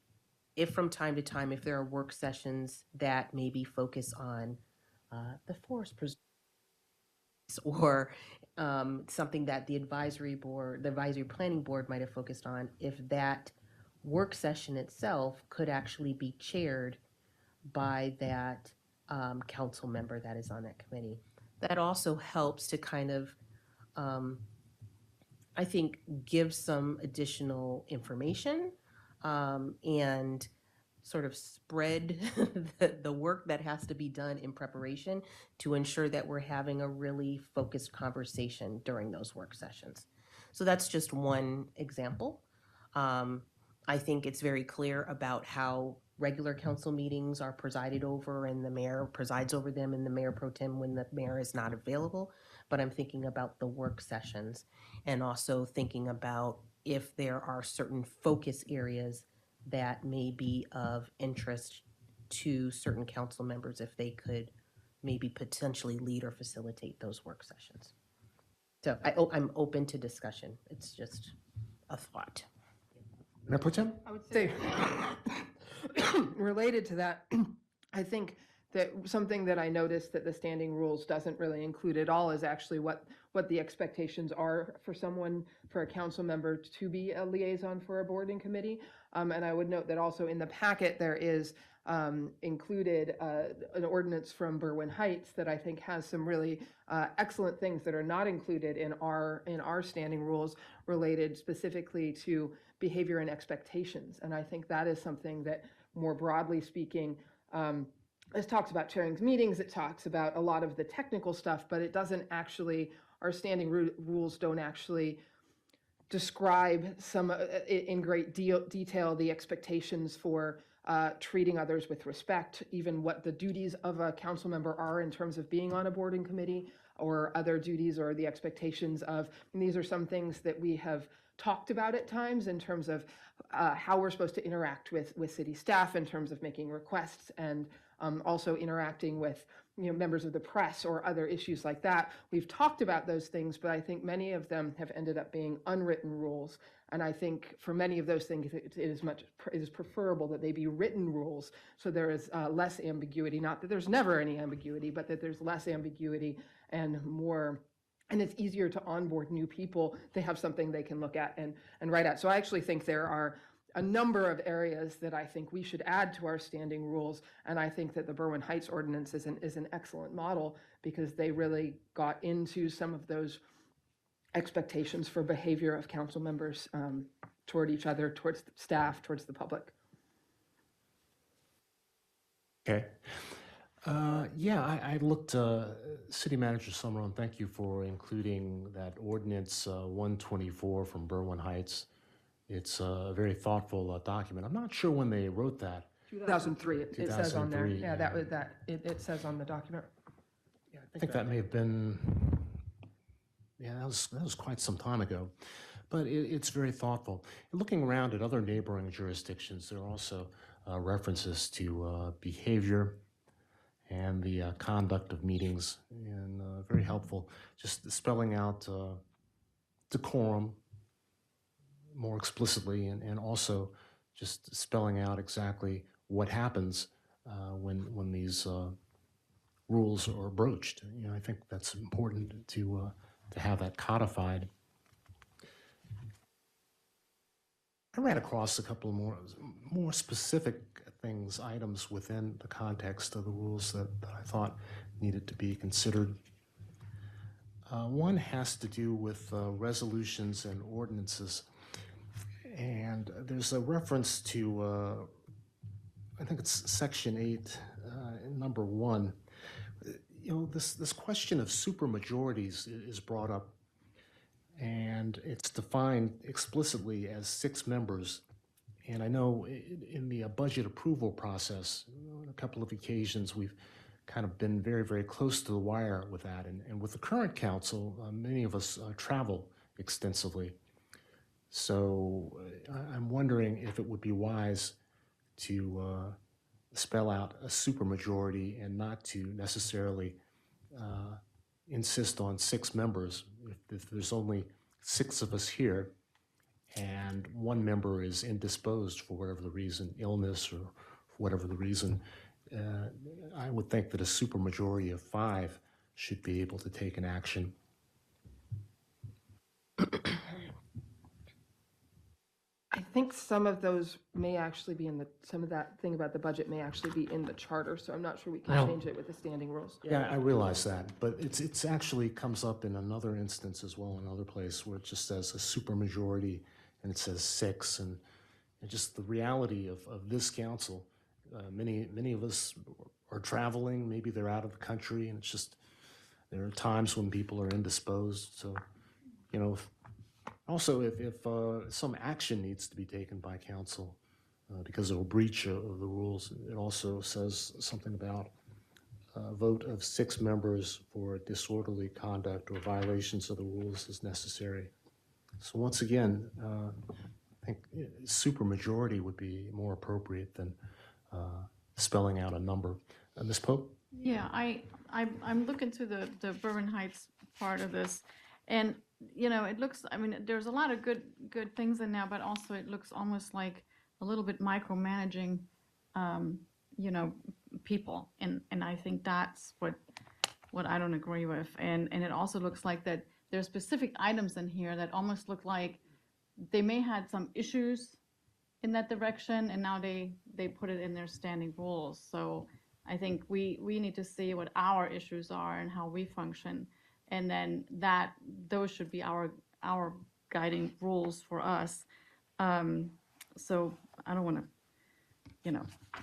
if from time to time, if there are work sessions that maybe focus on the forest preserve or something that the advisory planning board might have focused on, if that work session itself could actually be chaired by that council member that is on that committee. That also helps to kind of, I think, give some additional information and sort of spread the work that has to be done in preparation to ensure that we're having a really focused conversation during those work sessions. So that's just one example. I think it's very clear about how regular council meetings are presided over and the mayor presides over them and the mayor pro tem when the mayor is not available. But I'm thinking about the work sessions and also thinking about if there are certain focus areas that may be of interest to certain council members, if they could maybe potentially lead or facilitate those work sessions. So I'm open to discussion. It's just a thought. Mayor Pro Tem? I would say, related to that, I think that something that I noticed that the standing rules doesn't really include at all is actually what what the expectations are for someone, for a council member to be a liaison for a board and committee. And I would note that also in the packet, there is included an ordinance from Berwyn Heights that I think has some really excellent things that are not included in our standing rules related specifically to behavior and expectations. And I think that is something that, more broadly speaking, this talks about chairing meetings, it talks about a lot of the technical stuff, but it doesn't actually, our standing rules don't actually describe some in great detail the expectations for treating others with respect, even what the duties of a council member are in terms of being on a board and committee, or other duties or the expectations of, and these are some things that we have talked about at times in terms of how we're supposed to interact with city staff in terms of making requests, and also interacting with members of the press or other issues like that. We've talked about those things, but I think many of them have ended up being unwritten rules. And I think for many of those things, it is preferable that they be written rules, so there is less ambiguity. Not that there's never any ambiguity, but that there's less ambiguity and more. And it's easier to onboard new people. They have something they can look at and write at. So I actually think there are a number of areas that I think we should add to our standing rules. And I think that the Berwyn Heights ordinance is an excellent model, because they really got into some of those expectations for behavior of council members toward each other, towards the staff, towards the public. Okay. Yeah, I looked, City Manager Summerall, thank you for including that ordinance 124 from Berwyn Heights. It's a very thoughtful document. I'm not sure when they wrote that. 2003, it says on there. 2003, Yeah, that was that. It says on the document. Yeah, I think that may have been, yeah, that was quite some time ago. But it's very thoughtful. Looking around at other neighboring jurisdictions, there are also references to behavior and the conduct of meetings, and very helpful. Just spelling out decorum more explicitly, and also just spelling out exactly what happens when these rules are broached. I think that's important to have that codified. I ran across a couple more specific things, items within the context of the rules that I thought needed to be considered. One has to do with resolutions and ordinances. And there's a reference to, I think it's section 8, number 1. This question of supermajorities is brought up, and it's defined explicitly as 6 members. And I know in the budget approval process, on a couple of occasions, we've kind of been very, very close to the wire with that. And with the current council, many of us travel extensively. So I'm wondering if it would be wise to spell out a supermajority and not to necessarily insist on 6 members. If there's only 6 of us here and 1 member is indisposed for whatever the reason, illness or whatever the reason, I would think that a supermajority of 5 should be able to take an action. I think some of those may actually be some of that thing about the budget may actually be in the charter, so I'm not sure we can change it with the standing rules. Yeah, I realize that, but it's actually comes up in another instance as well, another place where it just says a supermajority and it says 6, and just the reality of this council. Many of us are traveling, maybe they're out of the country, and it's just, there are times when people are indisposed, so, also, if some action needs to be taken by council because of a breach of the rules, it also says something about a vote of 6 members for disorderly conduct or violations of the rules is necessary. So once again, I think supermajority would be more appropriate than spelling out a number. Ms. Pope? Yeah, I'm looking to the Berwyn Heights part of this, and it looks, there's a lot of good things in there, but also it looks almost like a little bit micromanaging, people, and I think that's what I don't agree with, and it also looks like that there's specific items in here that almost look like they may had some issues in that direction, and now they put it in their standing rules. So I think we need to see what our issues are and how we function, and then those should be our guiding rules for us. So I don't want to,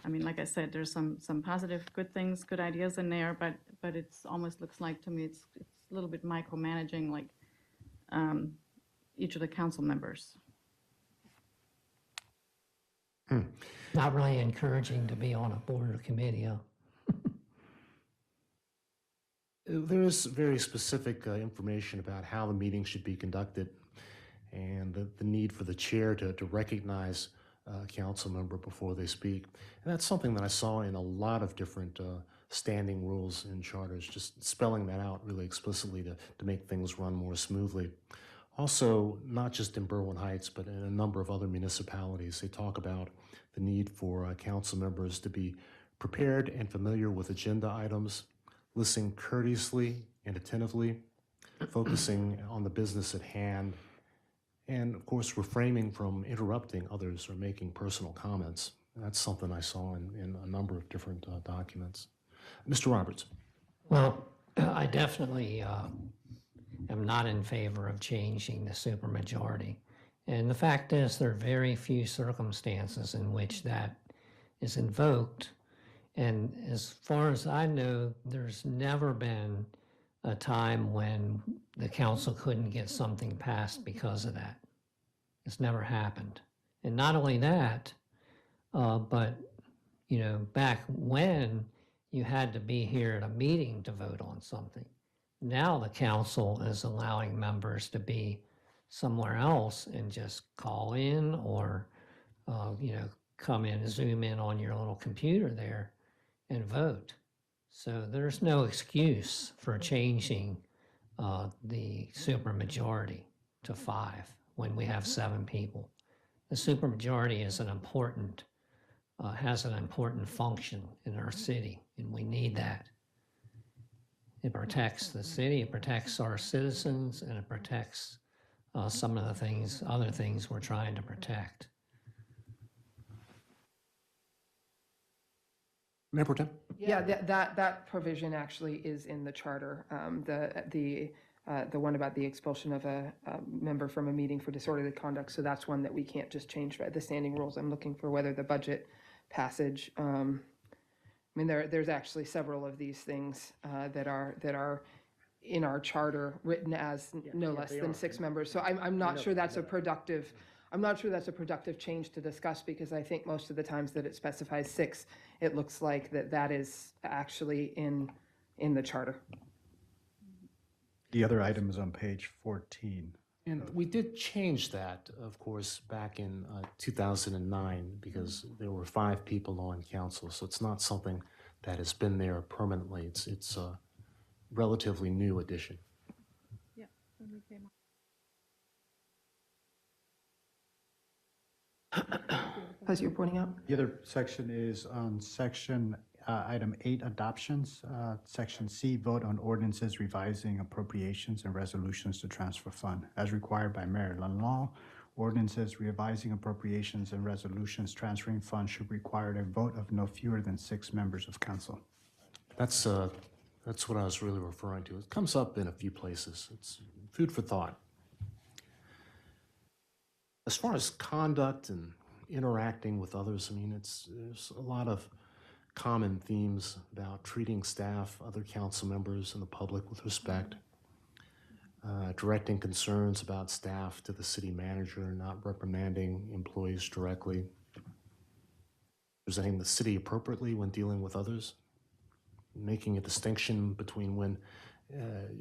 I mean, like I said, there's some positive, good things, good ideas in there, but it's almost looks like to me it's a little bit micromanaging, like each of the council members. Not really encouraging to be on a board or committee, huh? There is very specific information about how the meeting should be conducted and the need for the chair to recognize a council member before they speak. And that's something that I saw in a lot of different standing rules and charters, just spelling that out really explicitly to make things run more smoothly. Also, not just in Berwyn Heights, but in a number of other municipalities, they talk about the need for council members to be prepared and familiar with agenda items, listening courteously and attentively, focusing on the business at hand, and of course, refraining from interrupting others or making personal comments. That's something I saw in a number of different documents. Mr. Roberts. Well, I definitely am not in favor of changing the supermajority. And the fact is, there are very few circumstances in which that is invoked. And as far as I know, there's never been a time when the council couldn't get something passed because of that. It's never happened. And not only that, but, back when you had to be here at a meeting to vote on something. Now the council is allowing members to be somewhere else and just call in or, come in, zoom in on your little computer there and vote. So there's no excuse for changing the supermajority to 5 when we have 7 people. The supermajority is has an important function in our city, and we need that. It protects the city, it protects our citizens, and it protects some of the other things we're trying to protect. Mayor Pro Tem? Yeah, that provision actually is in the charter. The one about the expulsion of a member from a meeting for disorderly conduct. So that's one that we can't just change by the standing rules. I'm looking for whether the budget passage. I mean, there's actually several of these things that are in our charter written as no less than 6 members. So I'm not sure that's a productive. I'm not sure that's a productive change to discuss, because I think most of the times that it specifies 6, it looks like that is actually in the charter. The other item is on page 14. And we did change that, of course, back in 2009, because there were 5 people on council. So it's not something that has been there permanently. It's a relatively new addition. Yeah. As you're pointing out. The other section is on section item 8, adoptions. Section C, vote on ordinances revising appropriations and resolutions to transfer fund. As required by Maryland law, ordinances revising appropriations and resolutions transferring funds should require a vote of no fewer than 6 members of council. That's what I was really referring to. It comes up in a few places. It's food for thought. As far as conduct and interacting with others, I mean, there's a lot of common themes about treating staff, other council members, and the public with respect, directing concerns about staff to the city manager, not reprimanding employees directly, presenting the city appropriately when dealing with others, making a distinction between when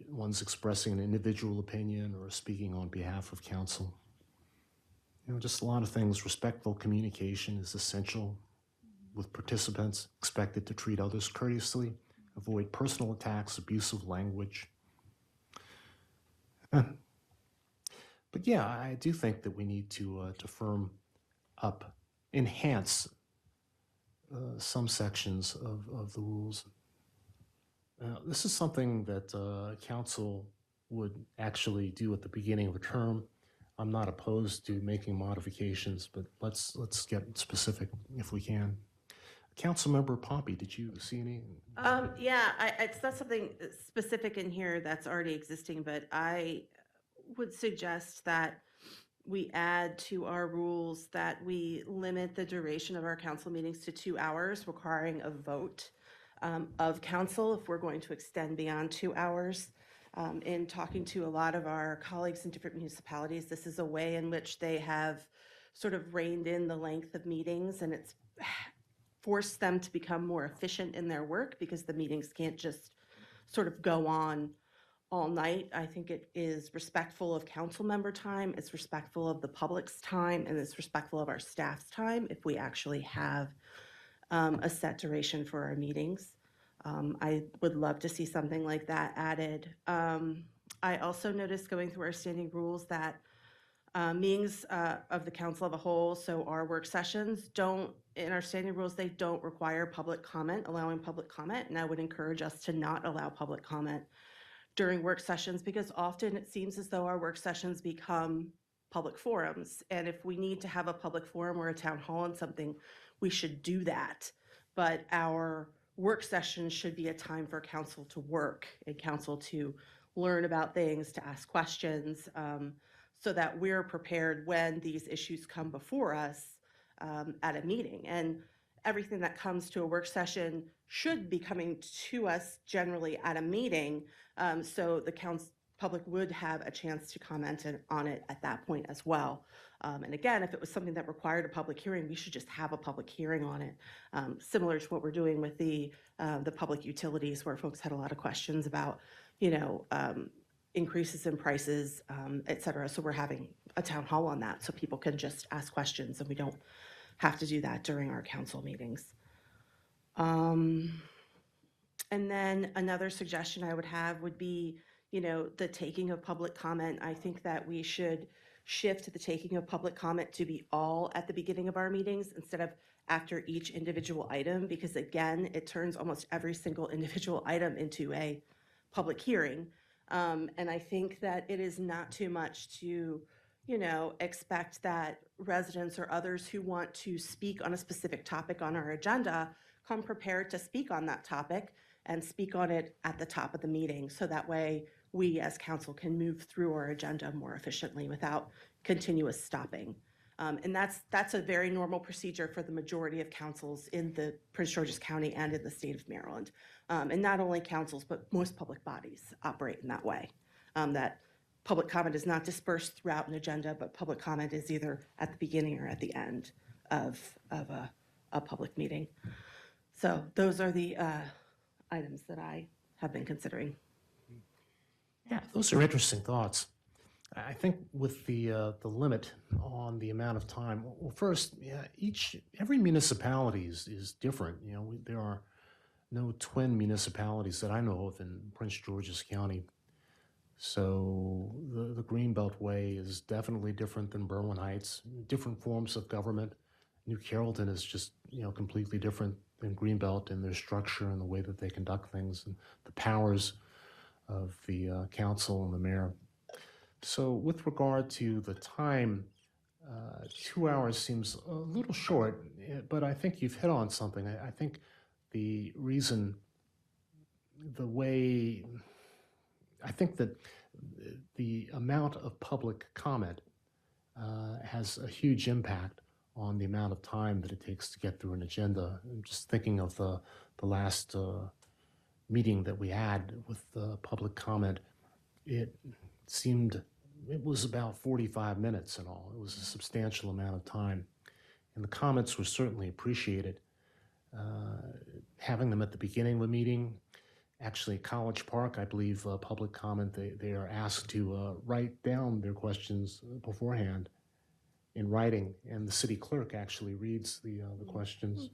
one's expressing an individual opinion or speaking on behalf of council. Just a lot of things. Respectful communication is essential with participants, expected to treat others courteously, avoid personal attacks, abusive language. But yeah, I do think that we need to firm up, enhance some sections of the rules. This is something that council would actually do at the beginning of a term. I'm not opposed to making modifications, but let's get specific if we can. Councilmember Poppy, did you see any? Yeah, it's not something specific in here that's already existing, but I would suggest that we add to our rules that we limit the duration of our council meetings to 2 hours, requiring a vote of council if we're going to extend beyond 2 hours. In talking to a lot of our colleagues in different municipalities, this is a way in which they have sort of reined in the length of meetings, and it's forced them to become more efficient in their work because the meetings can't just sort of go on all night. I think it is respectful of council member time, it's respectful of the public's time, and it's respectful of our staff's time if we actually have a set duration for our meetings. I would love to see something like that added. I also noticed going through our standing rules that meetings of the council of a whole, so our work sessions, in our standing rules, they don't require public comment, allowing public comment, and I would encourage us to not allow public comment during work sessions, because often it seems as though our work sessions become public forums. And if we need to have a public forum or a town hall on something, we should do that. But our work sessions should be a time for council to work and council to learn about things, to ask questions, so that we're prepared when these issues come before us at a meeting. And everything that comes to a work session should be coming to us generally at a meeting, so the public would have a chance to comment on it at that point as well. And again, if it was something that required a public hearing, we should just have a public hearing on it, similar to what we're doing with the public utilities, where folks had a lot of questions about, increases in prices, et cetera. So we're having a town hall on that, so people can just ask questions, and we don't have to do that during our council meetings. And then another suggestion I would have would be, the taking of public comment. I think that we should shift the taking of public comment to be all at the beginning of our meetings instead of after each individual item, because again, it turns almost every single individual item into a public hearing. And I think that it is not too much to, expect that residents or others who want to speak on a specific topic on our agenda come prepared to speak on that topic and speak on it at the top of the meeting. So that way we as council can move through our agenda more efficiently without continuous stopping. And that's a very normal procedure for the majority of councils in the Prince George's County and in the state of Maryland. And not only councils, but most public bodies operate in that way. That public comment is not dispersed throughout an agenda, but public comment is either at the beginning or at the end of a public meeting. So those are the items that I have been considering. Yeah, those are interesting thoughts. I think with the limit on the amount of time, well, first, every municipality is different. There are no twin municipalities that I know of in Prince George's County. So the Greenbelt Way is definitely different than Berwyn Heights. Different forms of government. New Carrollton is just completely different than Greenbelt in their structure and the way that they conduct things and the powers of the council and the mayor. So with regard to the time, 2 hours seems a little short, but I think you've hit on something. I think the reason, I think that the amount of public comment has a huge impact on the amount of time that it takes to get through an agenda. I'm just thinking of the last meeting that we had with the public comment. It was about 45 minutes in all. It was a substantial amount of time. And the comments were certainly appreciated. Having them at the beginning of a meeting, actually College Park, I believe, public comment, they are asked to write down their questions beforehand in writing, and the city clerk actually reads the questions.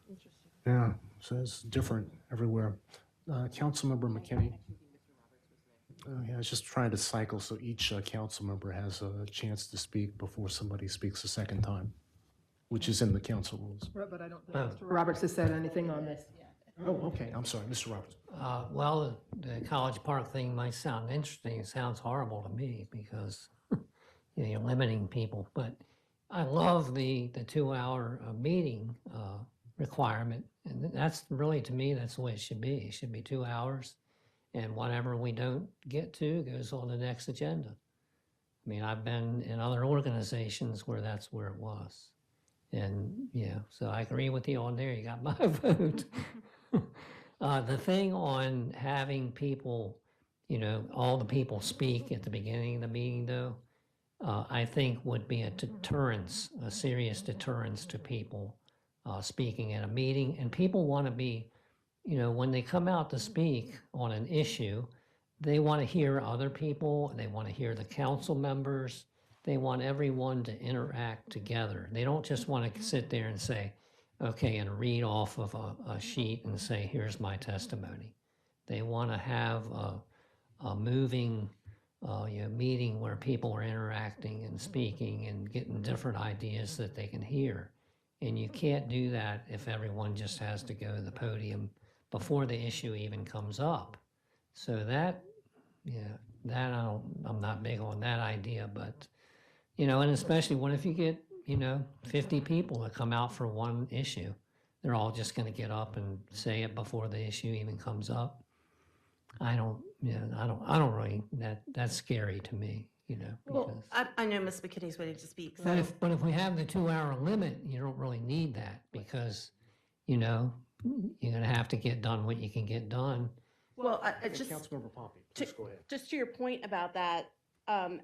Interesting. Yeah, so it's different everywhere. Councilmember McKinney. Yeah, I was just trying to cycle so each council member has a chance to speak before somebody speaks a second time, which is in the council rules. But I don't think Mr. Roberts has said anything on this. Oh, okay, I'm sorry, Mr. Roberts. Well, the College Park thing might sound interesting. It sounds horrible to me because you're limiting people. But I love the 2 hour meeting requirement, and that's really, to me, that's the way it should be. It should be 2 hours, and whatever we don't get to goes on the next agenda. I mean, I've been in other organizations where that's where it was. And yeah, so I agree with you on there. You got my vote. The thing on having people, all the people speak at the beginning of the meeting, though, I think would be a deterrence, a serious deterrence to people speaking at a meeting. And people want to be, when they come out to speak on an issue, they want to hear other people, they want to hear the council members, they want everyone to interact together. They don't just want to sit there and say, okay, and read off of a sheet and say, here's my testimony. They want to have a moving meeting where people are interacting and speaking and getting different ideas that they can hear. And you can't do that if everyone just has to go to the podium before the issue even comes up. So that, I'm not big on that idea, but, and especially what if you get, 50 people that come out for one issue? They're all just going to get up and say it before the issue even comes up. I don't really, that's scary to me, Well, because. I know Ms. McKinney's waiting to speak, so. But if we have the 2 hour limit, you don't really need that because, you're going to have to get done what you can get done. Well, just, Councilmember Pompey, please go ahead. just to your point about that,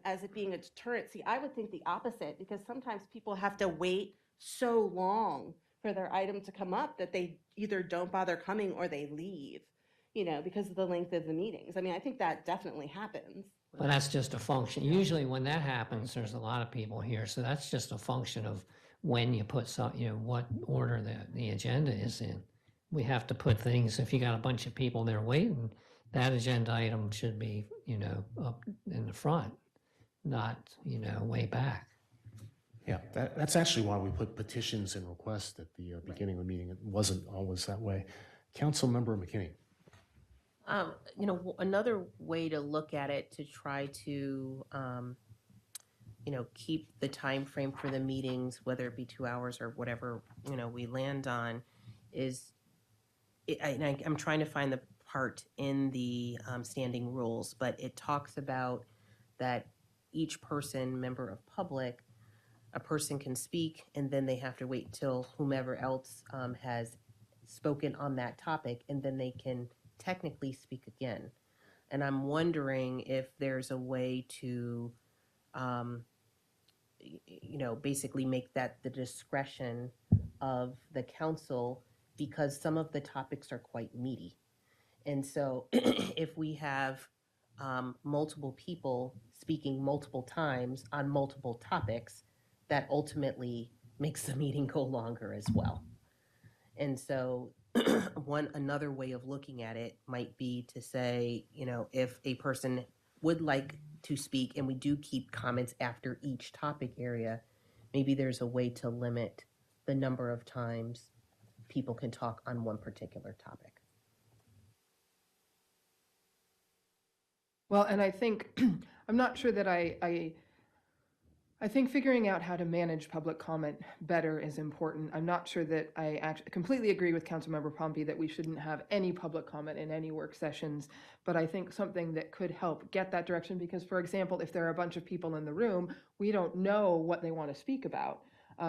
as it being a deterrent, see, I would think the opposite, because sometimes people have to wait so long for their item to come up that they either don't bother coming or they leave, because of the length of the meetings. I mean, I think that definitely happens. But that's just a function. Usually when that happens, there's a lot of people here. So that's just a function of when you put what order the agenda is in. We have to put things, if you got a bunch of people there waiting, that agenda item should be, up in the front, not, way back. Yeah, that's actually why we put petitions and requests at the beginning of the meeting. It wasn't always that way. Councilmember McKinney. Another way to look at it to try to, keep the time frame for the meetings, whether it be 2 hours or whatever, we land on, is, I'm trying to find the part in the standing rules, but it talks about that each person, member of public, a person can speak, and then they have to wait till whomever else has spoken on that topic, and then they can technically speak again. And I'm wondering if there's a way to, basically make that the discretion of the council, because some of the topics are quite meaty. And so if we have multiple people speaking multiple times on multiple topics, that ultimately makes the meeting go longer as well. And so another way of looking at it might be to say, if a person would like to speak and we do keep comments after each topic area, maybe there's a way to limit the number of times people can talk on one particular topic. Well, and I think, I'm not sure that I think figuring out how to manage public comment better is important. I'm not sure that I actually completely agree with Councilmember Pompey that we shouldn't have any public comment in any work sessions, but I think something that could help get that direction, because, for example, if there are a bunch of people in the room, we don't know what they want to speak about.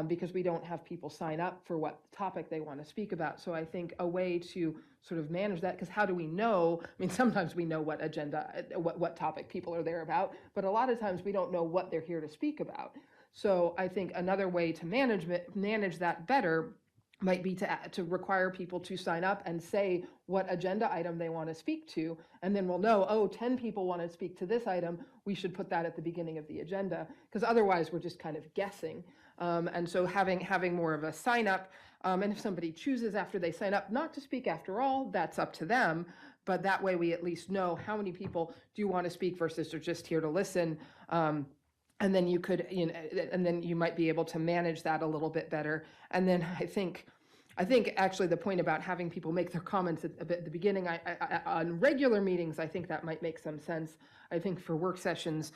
Because we don't have people sign up for what topic they want to speak about. So I think a way to sort of manage that, because how do we know? I mean, sometimes we know what agenda, what topic people are there about, but a lot of times we don't know what they're here to speak about. So I think another way to manage that better might be to require people to sign up and say what agenda item they want to speak to, and then we'll know, 10 people want to speak to this item, we should put that at the beginning of the agenda, because otherwise we're just kind of guessing. And so having more of a sign up, and if somebody chooses after they sign up not to speak after all, that's up to them, but that way we at least know how many people do want to speak versus are just here to listen. And then you could, and then you might be able to manage that a little bit better. And then I think I think actually the point about having people make their comments at the beginning, on regular meetings, I think that might make some sense. I think for work sessions,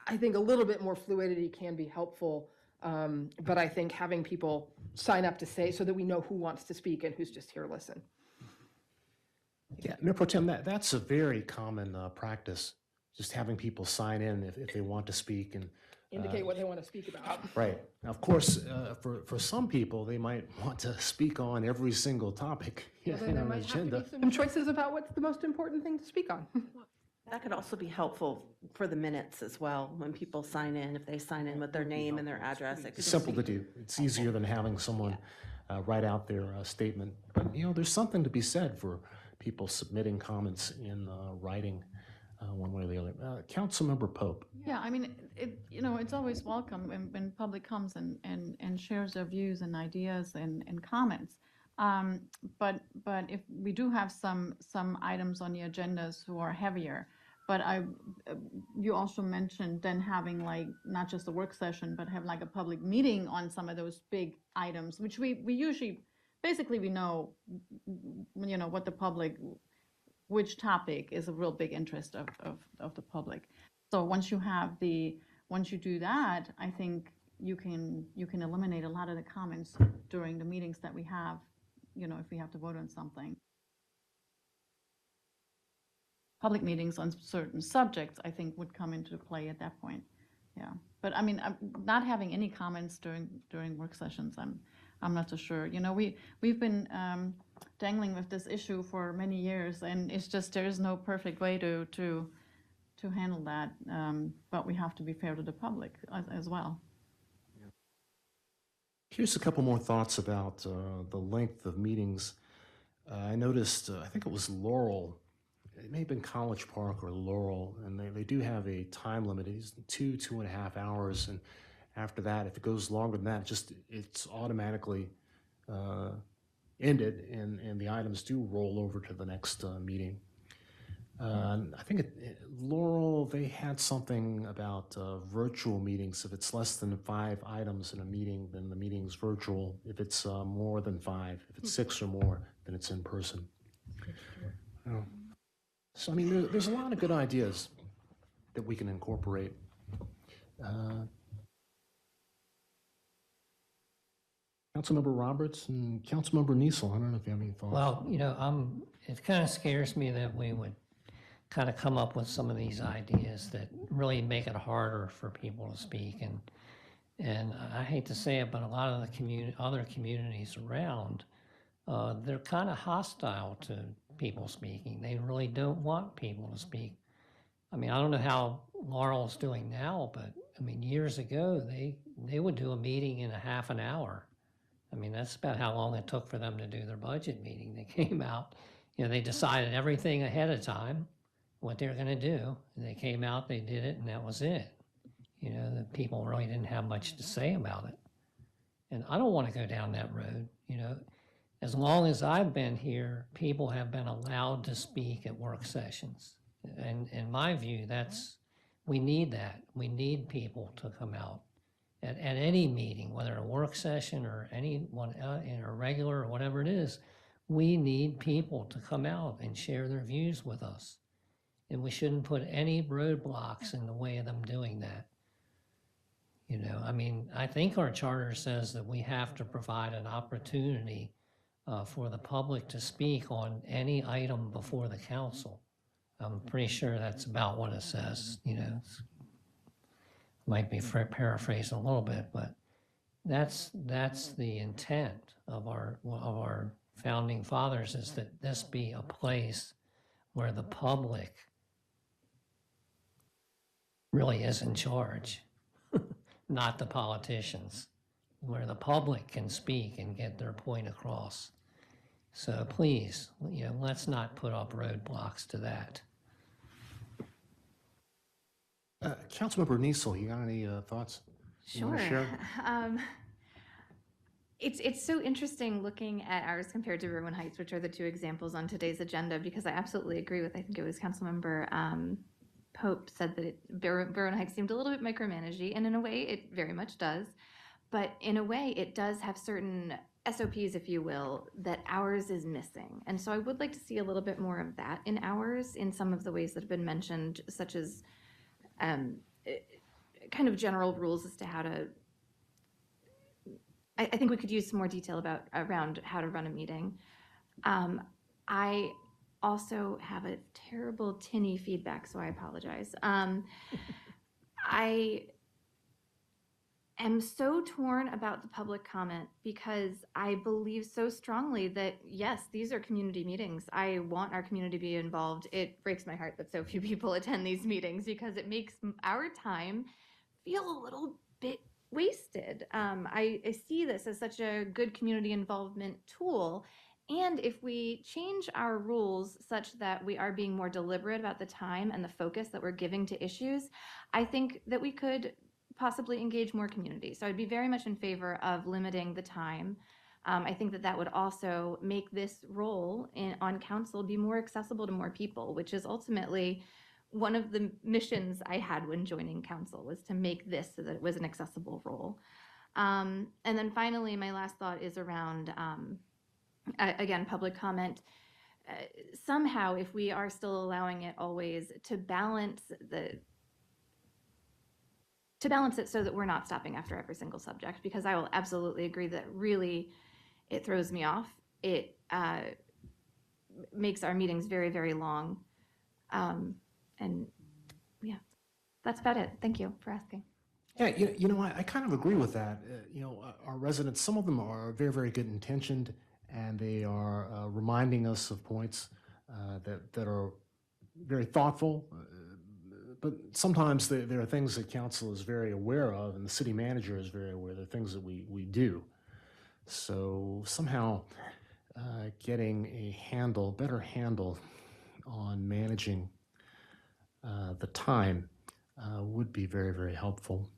I think a little bit more fluidity can be helpful. But I think having people sign up to say, so that we know who wants to speak and who's just here to listen. Yeah, Mayor Pro Tem, that's a very common practice, just having people sign in if they want to speak and Indicate what they want to speak about. right. Now, of course, for some people, they might want to speak on every single topic Well, then in there an might have to agenda. be some choices about what's the most important thing to speak on. That could also be helpful for the minutes as well, when people sign in, if they sign in with their name and their address. It could It's simple to be- do. It's easier than having someone write out their statement. But, there's something to be said for people submitting comments in writing one way or the other. Councilmember Pope. Yeah, I mean, it's always welcome when public comes and shares their views and ideas and comments. But if we do have some items on the agendas who are heavier, but you also mentioned then having like not just a work session, but have like a public meeting on some of those big items, which we usually, basically we know, what the public, which topic is a real big interest of the public. So once you do that, I think you can eliminate a lot of the comments during the meetings that we have, if we have to vote on something. Public meetings on certain subjects, I think, would come into play at that point. Yeah, but I mean, not having any comments during work sessions, I'm not so sure. We've been dangling with this issue for many years, and it's just there is no perfect way to handle that. But we have to be fair to the public as well. Here's a couple more thoughts about the length of meetings. I noticed, I think it was Laurel, it may have been College Park or Laurel, and they do have a time limit. It's 2.5 hours, and after that, if it goes longer than that, it's automatically ended, and the items do roll over to the next meeting. I think Laurel, they had something about virtual meetings. If it's less than 5 items in a meeting, then the meeting's virtual. If it's more than 5, if it's 6 or more, then it's in person. So, I mean, there's a lot of good ideas that we can incorporate. Councilmember Roberts and Councilmember Niesel, I don't know if you have any thoughts. Well, it kind of scares me that we would kind of come up with some of these ideas that really make it harder for people to speak. And I hate to say it, but a lot of the other communities around, they're kind of hostile to people speaking. They really don't want people to speak. I mean, I don't know how Laurel's doing now, but I mean, years ago, they would do a meeting in a half an hour. I mean, that's about how long it took for them to do their budget meeting. They came out, they decided everything ahead of time, what they were going to do. And they came out, they did it, and that was it. The people really didn't have much to say about it. And I don't want to go down that road. As long as I've been here, people have been allowed to speak at work sessions. And in my view, we need that. We need people to come out at any meeting, whether a work session or anyone in a regular or whatever it is. We need people to come out and share their views with us. And we shouldn't put any roadblocks in the way of them doing that. I mean, I think our charter says that we have to provide an opportunity for the public to speak on any item before the council. I'm pretty sure that's about what it says, Might be paraphrased a little bit, but that's the intent of our founding fathers, is that this be a place where the public really is in charge, not the politicians, where the public can speak and get their point across. So please, let's not put up roadblocks to that. Councilmember Niesel, you got any thoughts? You wanna Sure. share? It's so interesting looking at ours compared to Berwyn Heights, which are the 2 examples on today's agenda, because I absolutely agree with, I think it was Councilmember Pope said that Berwyn Heights seemed a little bit micromanagey, and in a way it very much does. But in a way it does have certain SOPs, if you will, that ours is missing. And so I would like to see a little bit more of that in ours in some of the ways that have been mentioned, such as kind of general rules as to how to. I think we could use some more detail around how to run a meeting. I also have a terrible tinny feedback, so I apologize. I am so torn about the public comment because I believe so strongly that, yes, these are community meetings. I want our community to be involved. It breaks my heart that so few people attend these meetings because it makes our time feel a little bit wasted. I see this as such a good community involvement tool. And if we change our rules such that we are being more deliberate about the time and the focus that we're giving to issues, I think that we could possibly engage more community. So I'd be very much in favor of limiting the time. I think that that would also make this role on council be more accessible to more people, which is ultimately one of the missions I had when joining council, was to make this so that it was an accessible role. And then finally, my last thought is around, again, public comment. Somehow, if we are still allowing it always, to balance it so that we're not stopping after every single subject, because I will absolutely agree that really it throws me off. It makes our meetings very, very long. And yeah, that's about it. Thank you for asking. Yeah, I kind of agree with that. Our residents, some of them are very, very good intentioned, and they are reminding us of points that are very thoughtful. But sometimes there are things that council is very aware of, and the city manager is very aware. There are things that we do. So somehow getting a better handle on managing the time would be very, very helpful.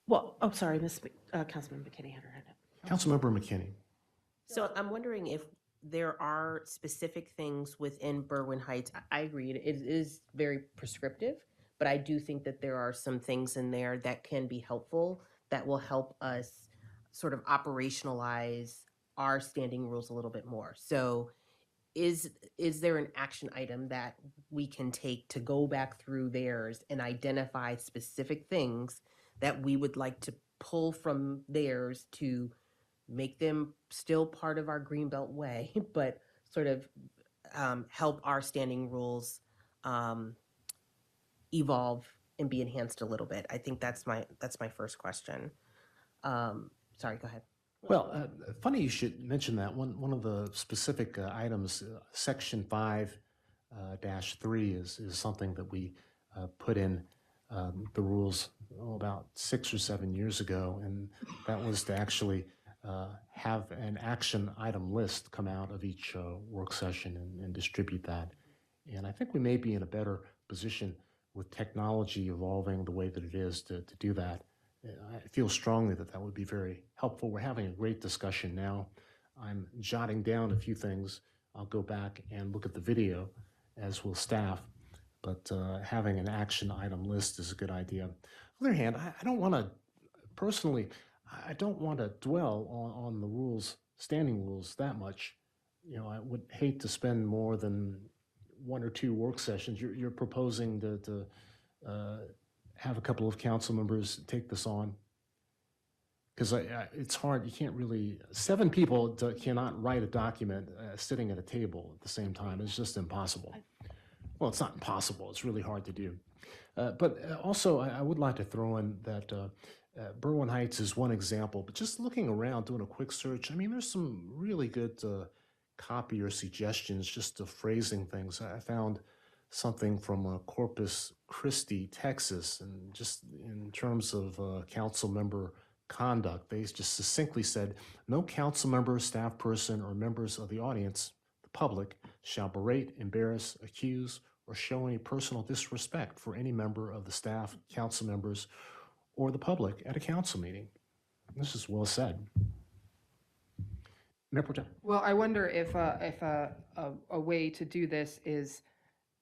Well, oh, sorry, Councilman McKinney had her hand up. Councilmember McKinney. So I'm wondering if there are specific things within Berwyn Heights. I agree, it is very prescriptive, but I do think that there are some things in there that can be helpful that will help us sort of operationalize our standing rules a little bit more. So is there an action item that we can take to go back through theirs and identify specific things that we would like to pull from theirs to make them still part of our Greenbelt way, but sort of help our standing rules evolve and be enhanced a little bit? I think that's my first question. Sorry, go ahead. Well, funny you should mention that. One of the specific items, Section 5-3 is something that we put in the rules about 6 or 7 years ago, and that was to actually have an action item list come out of each work session and distribute that. And I think we may be in a better position with technology evolving the way that it is to do that. I feel strongly that would be very helpful. We're having a great discussion now. I'm jotting down a few things. I'll go back and look at the video, as will staff, but having an action item list is a good idea. On the other hand, I don't want to, personally, I don't want to dwell on the rules, standing rules, that much. I would hate to spend more than 1 or 2 work sessions. You're proposing to have a couple of council members take this on, because it's hard. You can't really, 7 people cannot write a document sitting at a table at the same time. It's just impossible. Well, it's not impossible. It's really hard to do. But also, I would like to throw in that Berwyn Heights is one example, but just looking around, doing a quick search, I mean, there's some really good copy or suggestions just to phrasing things. I found something from Corpus Christi, Texas, and just in terms of council member conduct, they just succinctly said, no council member, staff person, or members of the audience, the public, shall berate, embarrass, accuse, or show any personal disrespect for any member of the staff, council members, or the public at a council meeting. This is well said. Mayor Pro Tem. Well, I wonder if a way to do this is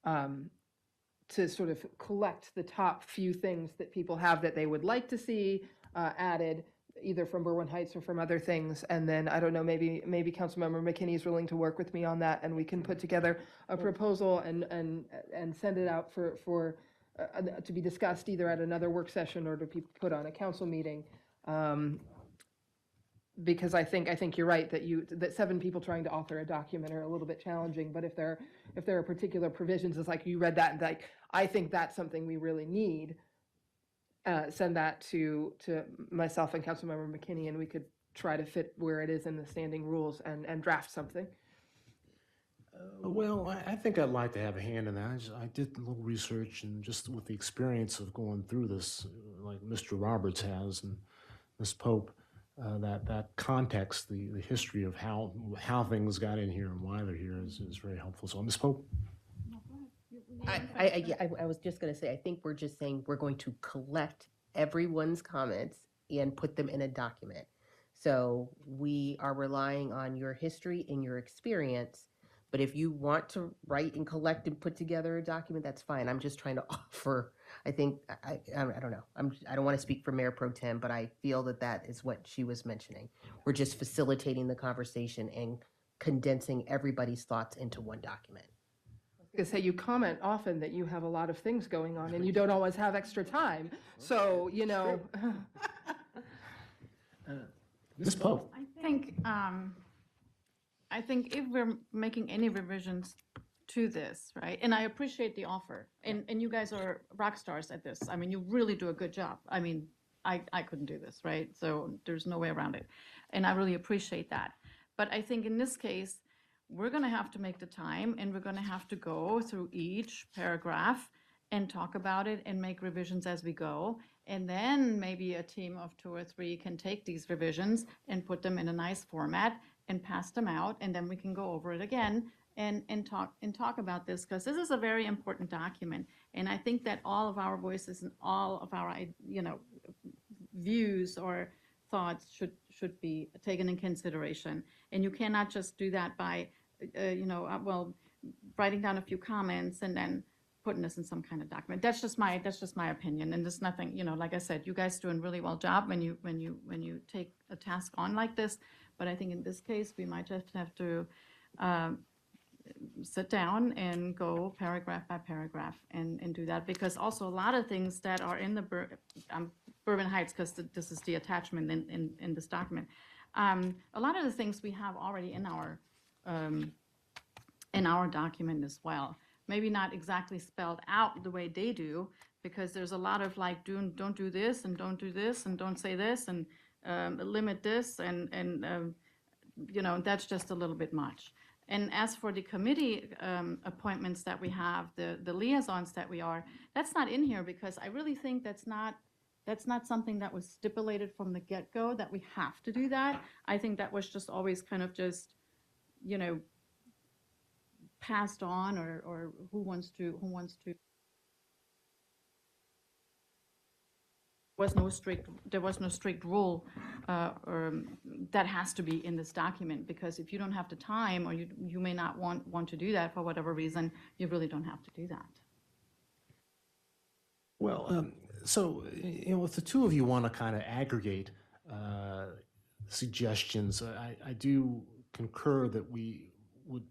to sort of collect the top few things that people have that they would like to see, added, either from Berwyn Heights or from other things. And then, I don't know, maybe Councilmember McKinney is willing to work with me on that, and we can put together a proposal and send it out to be discussed either at another work session or to be put on a council meeting. Because I think you're right that 7 people trying to author a document are a little bit challenging. But if there are particular provisions, it's like you read that and like, I think that's something we really need. Send that to myself and Councilmember McKinney, and we could try to fit where it is in the standing rules and draft something. Well, I think I'd like to have a hand in that. I did a little research, and just with the experience of going through this, like Mr. Roberts has and Ms. Pope, that context, the history of how things got in here and why they're here is very helpful. So, Ms. Pope? I was just going to say, I think we're just saying we're going to collect everyone's comments and put them in a document. So we are relying on your history and your experience. But if you want to write and collect and put together a document, that's fine. I'm just trying to offer. I think I don't know. I don't want to speak for Mayor Pro Tem, but I feel that is what she was mentioning. We're just facilitating the conversation and condensing everybody's thoughts into one document. Because say you comment often that you have a lot of things going on and you don't always have extra time. So, Ms. Pope? I think if we're making any revisions to this, right, and I appreciate the offer, and you guys are rock stars at this. I mean, you really do a good job. I mean, I couldn't do this, right? So there's no way around it. And I really appreciate that. But I think in this case, we're going to have to make the time, and we're going to have to go through each paragraph and talk about it and make revisions as we go. And then maybe a team of 2 or 3 can take these revisions and put them in a nice format and pass them out. And then we can go over it again and talk about this, because this is a very important document. And I think that all of our voices and all of our, views or thoughts should be taken in consideration. And you cannot just do that by, writing down a few comments and then putting this in some kind of document. That's just my opinion. And there's nothing, like I said, you guys do a really well job when you take a task on like this. But I think in this case, we might just have to sit down and go paragraph by paragraph and do that. Because also a lot of things that are in the Bourbon Heights, because this is the attachment in this document. A lot of the things we have already in our document as well. Maybe not exactly spelled out the way they do, because there's a lot of like, don't do this and don't do this and don't say this and limit this and that's just a little bit much. And as for the committee appointments that we have, the liaisons that we are, that's not in here, because I really think that's not something that was stipulated from the get-go that we have to do that. I think that was just always kind of just, passed on or who wants to. There was no strict rule that has to be in this document, because if you don't have the time, or you may not want to do that for whatever reason, you really don't have to do that. Well, so, if the two of you want to kind of aggregate suggestions, I do concur that we would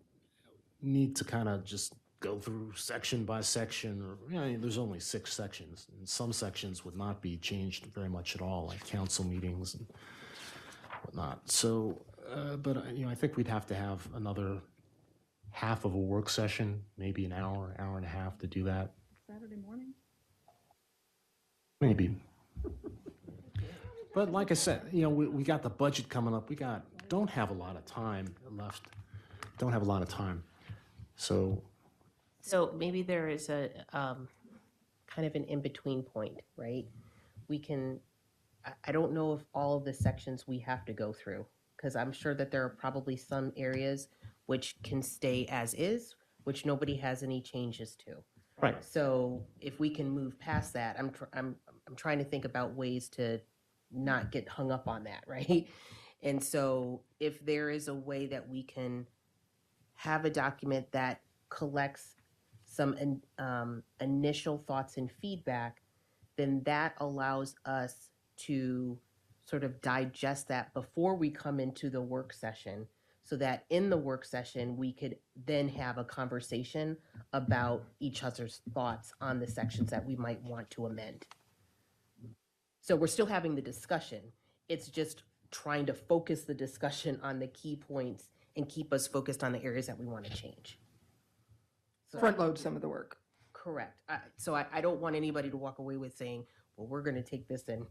need to kind of just go through section by section, or there's only 6 sections, and some sections would not be changed very much at all, like council meetings and whatnot. So, but I think we'd have to have another half of a work session, maybe an hour and a half to do that. Saturday morning? Maybe. But like I said, we got the budget coming up. Don't have a lot of time left. Don't have a lot of time. So maybe there is a kind of an in-between point, right? I don't know if all of the sections we have to go through, because I'm sure that there are probably some areas which can stay as is, which nobody has any changes to. Right. So if we can move past that, I'm trying to think about ways to not get hung up on that, right? And so if there is a way that we can have a document that collects some initial thoughts and feedback, then that allows us to sort of digest that before we come into the work session, so that in the work session, we could then have a conversation about each other's thoughts on the sections that we might want to amend. So we're still having the discussion. It's just trying to focus the discussion on the key points and keep us focused on the areas that we want to change. So- Front load some of the work. Correct. So I don't want anybody to walk away with saying, well, we're going to take this and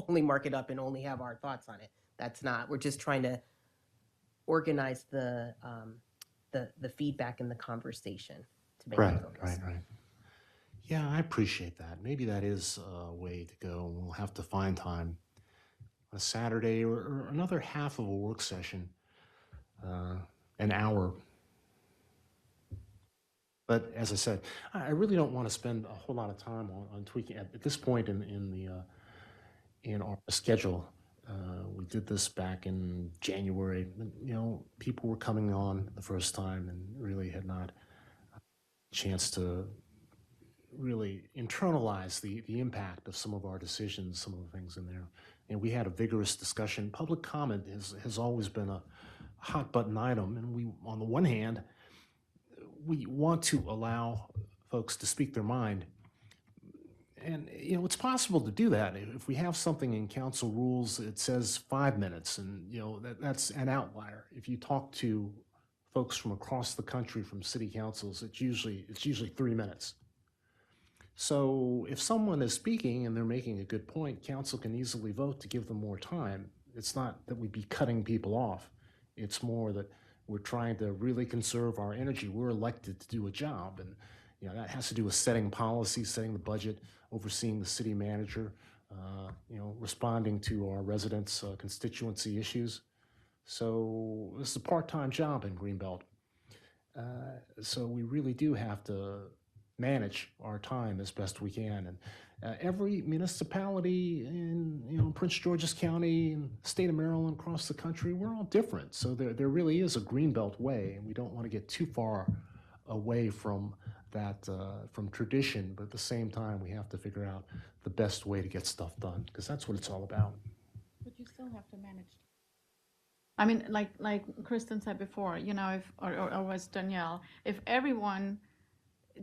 only mark it up and only have our thoughts on it. That's not. We're just trying to organize the feedback and the conversation to make it focus. Right. Yeah, I appreciate that. Maybe that is a way to go. We'll have to find time on a Saturday or another half of a work session, an hour. But as I said, I really don't want to spend a whole lot of time on tweaking at this point in our schedule. We did this back in January. You know, people were coming on the first time and really had not a chance to really internalize the impact of some of our decisions, some of the things in there. And we had a vigorous discussion. Public comment has always been a hot button item. And we, on the one hand, we want to allow folks to speak their mind. And, you know, it's possible to do that. If we have something in council rules, it says 5 minutes, and, you know, that's an outlier. If you talk to folks from across the country from city councils, it's usually 3 minutes. So if someone is speaking and they're making a good point, council can easily vote to give them more time. It's not that we'd be cutting people off. It's more that we're trying to really conserve our energy. We're elected to do a job, and you know that has to do with setting policy, setting the budget, overseeing the city manager, you know, responding to our residents' constituency issues. So this is a part-time job in Greenbelt. So we really do have to manage our time as best we can. And every municipality in Prince George's County and state of Maryland, across the country, we're all different. So there really is a Greenbelt way, and we don't want to get too far away from that, from tradition, but at the same time, we have to figure out the best way to get stuff done, because that's what it's all about. But you still have to manage. I mean, like Kristen said before, you know, or was Danielle, if everyone,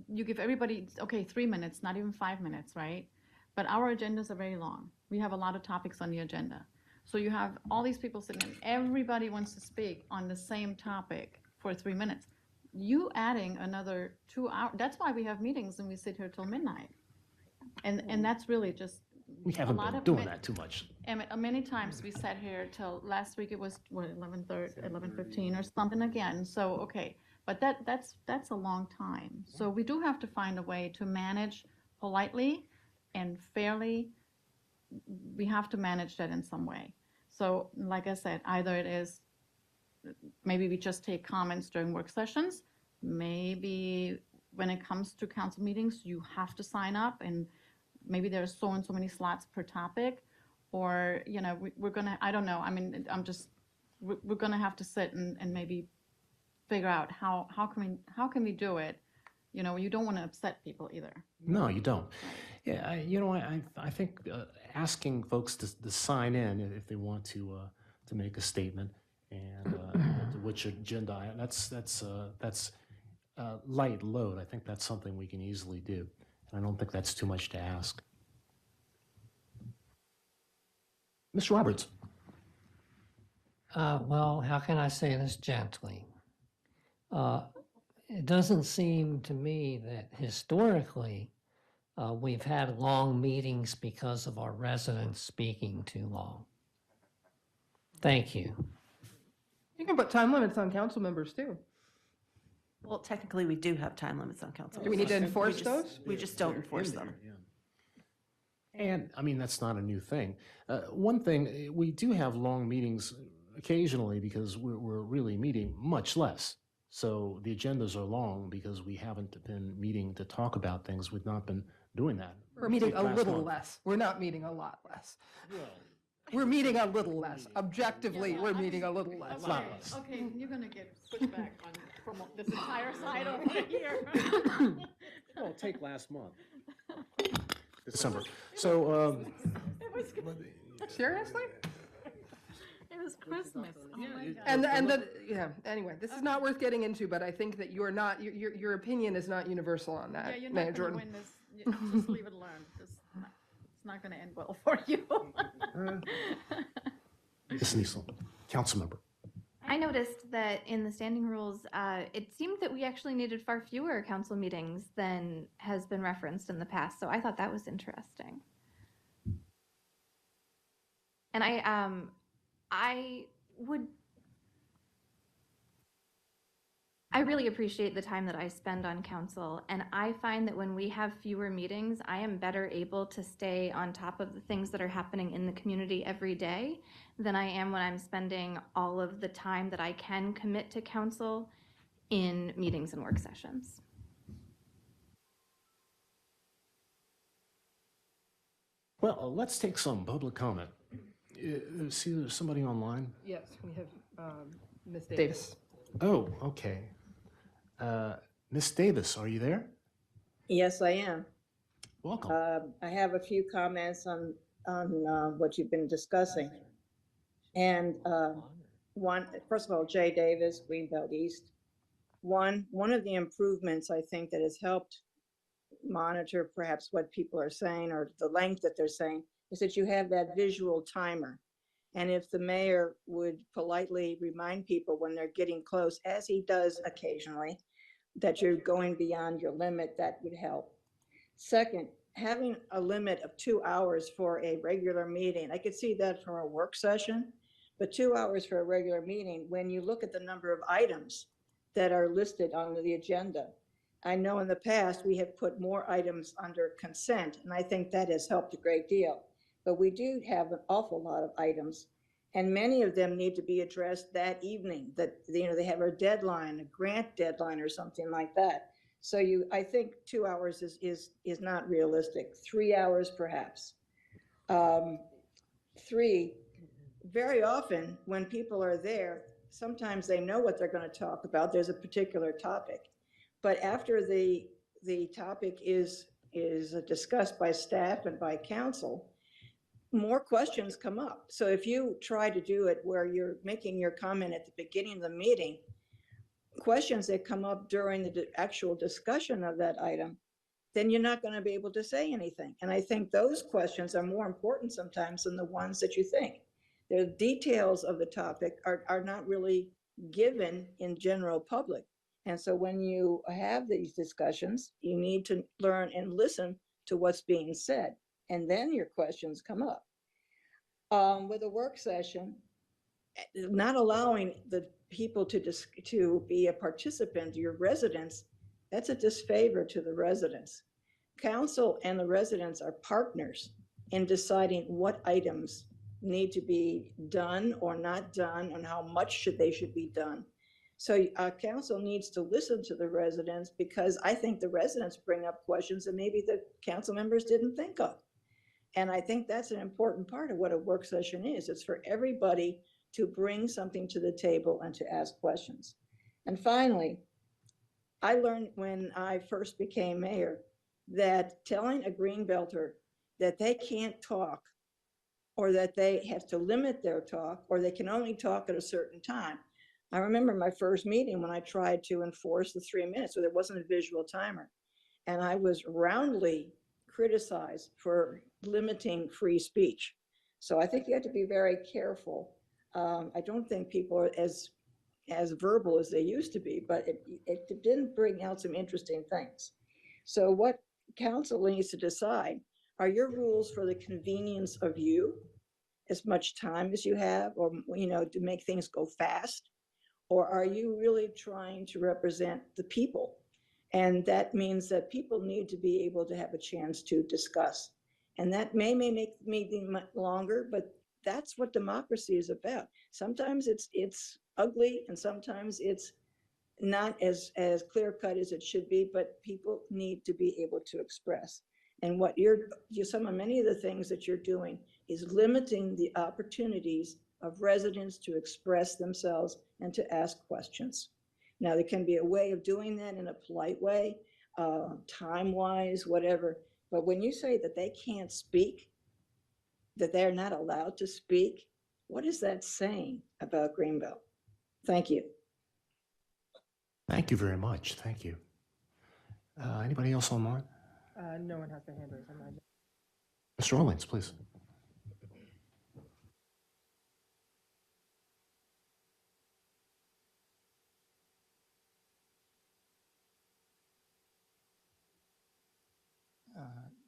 you give everybody, okay, 3 minutes, not even 5 minutes, right? But our agendas are very long. We have a lot of topics on the agenda. So you have all these people sitting in, everybody wants to speak on the same topic for 3 minutes. You adding another 2 hours, that's why we have meetings and we sit here till midnight. And that's really just We haven't been doing that too much. And many times we sat here till last week, it was what, 11:30, 11:15 or something again. So, okay, but that's a long time. So we do have to find a way to manage politely and fairly. We have to manage that in some way. So like I said, either it is, maybe we just take comments during work sessions. Maybe when it comes to council meetings, you have to sign up, and maybe there's so and so many slots per topic, or, you know, we're gonna, I don't know, I mean, we're gonna have to sit and maybe figure out how can we do it? You know, you don't want to upset people either. No, you don't. Yeah, I think asking folks to sign in if they want to make a statement and which agenda, that's light load. I think that's something we can easily do. And I don't think that's too much to ask. Mr. Roberts. Well, how can I say this gently? It doesn't seem to me that historically we've had long meetings because of our residents speaking too long. Thank you. You can put time limits on council members too. Well, technically, we do have time limits on council. Do we need to enforce We just- those? We just don't enforce them. And I mean, that's not a new thing. One thing, we do have long meetings occasionally because we're really meeting much less. So the agendas are long because we haven't been meeting to talk about things. We've not been doing that. We're meeting a Last little month. less. We're not meeting a lot less. We're meeting a little less. Objectively, we're meeting a little less. Okay, you're gonna get pushback from this entire side over here. Well, take last month. December. So, Seriously? It was Christmas. Oh my God. Anyway, this is not worth getting into, but I think that you're not, your opinion is not universal on Yeah, that, you're Mayor not gonna Jordan. win this. Just leave it alone. It's not gonna end well for you. Ms. Niesel, council member. I noticed that in the standing rules, it seemed that we actually needed far fewer council meetings than has been referenced in the past. So I thought that was interesting. And I would, I really appreciate the time that I spend on council, and I find that when we have fewer meetings, I am better able to stay on top of the things that are happening in the community every day than I am when I'm spending all of the time that I can commit to council in meetings and work sessions. Well, let's take some public comment. See, there's somebody online. Yes, we have Ms. Davis. Oh, okay. Ms. Davis, are you there? Yes, I am. Welcome. I have a few comments on what you've been discussing. And first of all, Jay Davis, Greenbelt East. One of the improvements I think that has helped monitor perhaps what people are saying or the length that they're saying is that you have that visual timer. And if the mayor would politely remind people when they're getting close, as he does occasionally, that you're going beyond your limit, that would help. Second, having a limit of 2 hours for a regular meeting, I could see that for a work session, but 2 hours for a regular meeting, when you look at the number of items that are listed on the agenda, I know in the past we have put more items under consent, and I think that has helped a great deal. But we do have an awful lot of items, and many of them need to be addressed that evening, that they have a deadline, a grant deadline or something like that. So I think 2 hours is not realistic. 3 hours perhaps. Three, very often when people are there, sometimes they know what they're going to talk about. There's a particular topic. But after the topic is discussed by staff and by council, more questions come up. So if you try to do it where you're making your comment at the beginning of the meeting, questions that come up during the actual discussion of that item, then you're not going to be able to say anything. And I think those questions are more important sometimes than the ones that you think. The details of the topic are not really given in general public. And so when you have these discussions, you need to learn and listen to what's being said. And then your questions come up. With a work session, not allowing the people to be a participant, your residents, that's a disfavor to the residents. Council and the residents are partners in deciding what items need to be done or not done and how much they should be done. So council needs to listen to the residents, because I think the residents bring up questions that maybe the council members didn't think of. And I think that's an important part of what a work session is. It's for everybody to bring something to the table and to ask questions. And finally, I learned when I first became mayor that telling a Greenbelter that they can't talk, or that they have to limit their talk, or they can only talk at a certain time. I remember my first meeting when I tried to enforce the 3 minutes, so there wasn't a visual timer. And I was roundly criticized for limiting free speech. So I think you have to be very careful. I don't think people are as verbal as they used to be, but it didn't bring out some interesting things. So what council needs to decide, are your rules for the convenience of you, as much time as you have, or to make things go fast? Or are you really trying to represent the people? And that means that people need to be able to have a chance to discuss. And that may make meeting longer, but that's what democracy is about. Sometimes it's ugly, and sometimes it's not as clear cut as it should be, but people need to be able to express. And what many of the things that you're doing is limiting the opportunities of residents to express themselves and to ask questions. Now, there can be a way of doing that in a polite way, time-wise, whatever. But when you say that they can't speak, that they're not allowed to speak? What is that saying about Greenbelt? Thank you. Thank you very much. Thank you. Anybody else online? No one has their hand raised on mine. Mr. Orleans, please.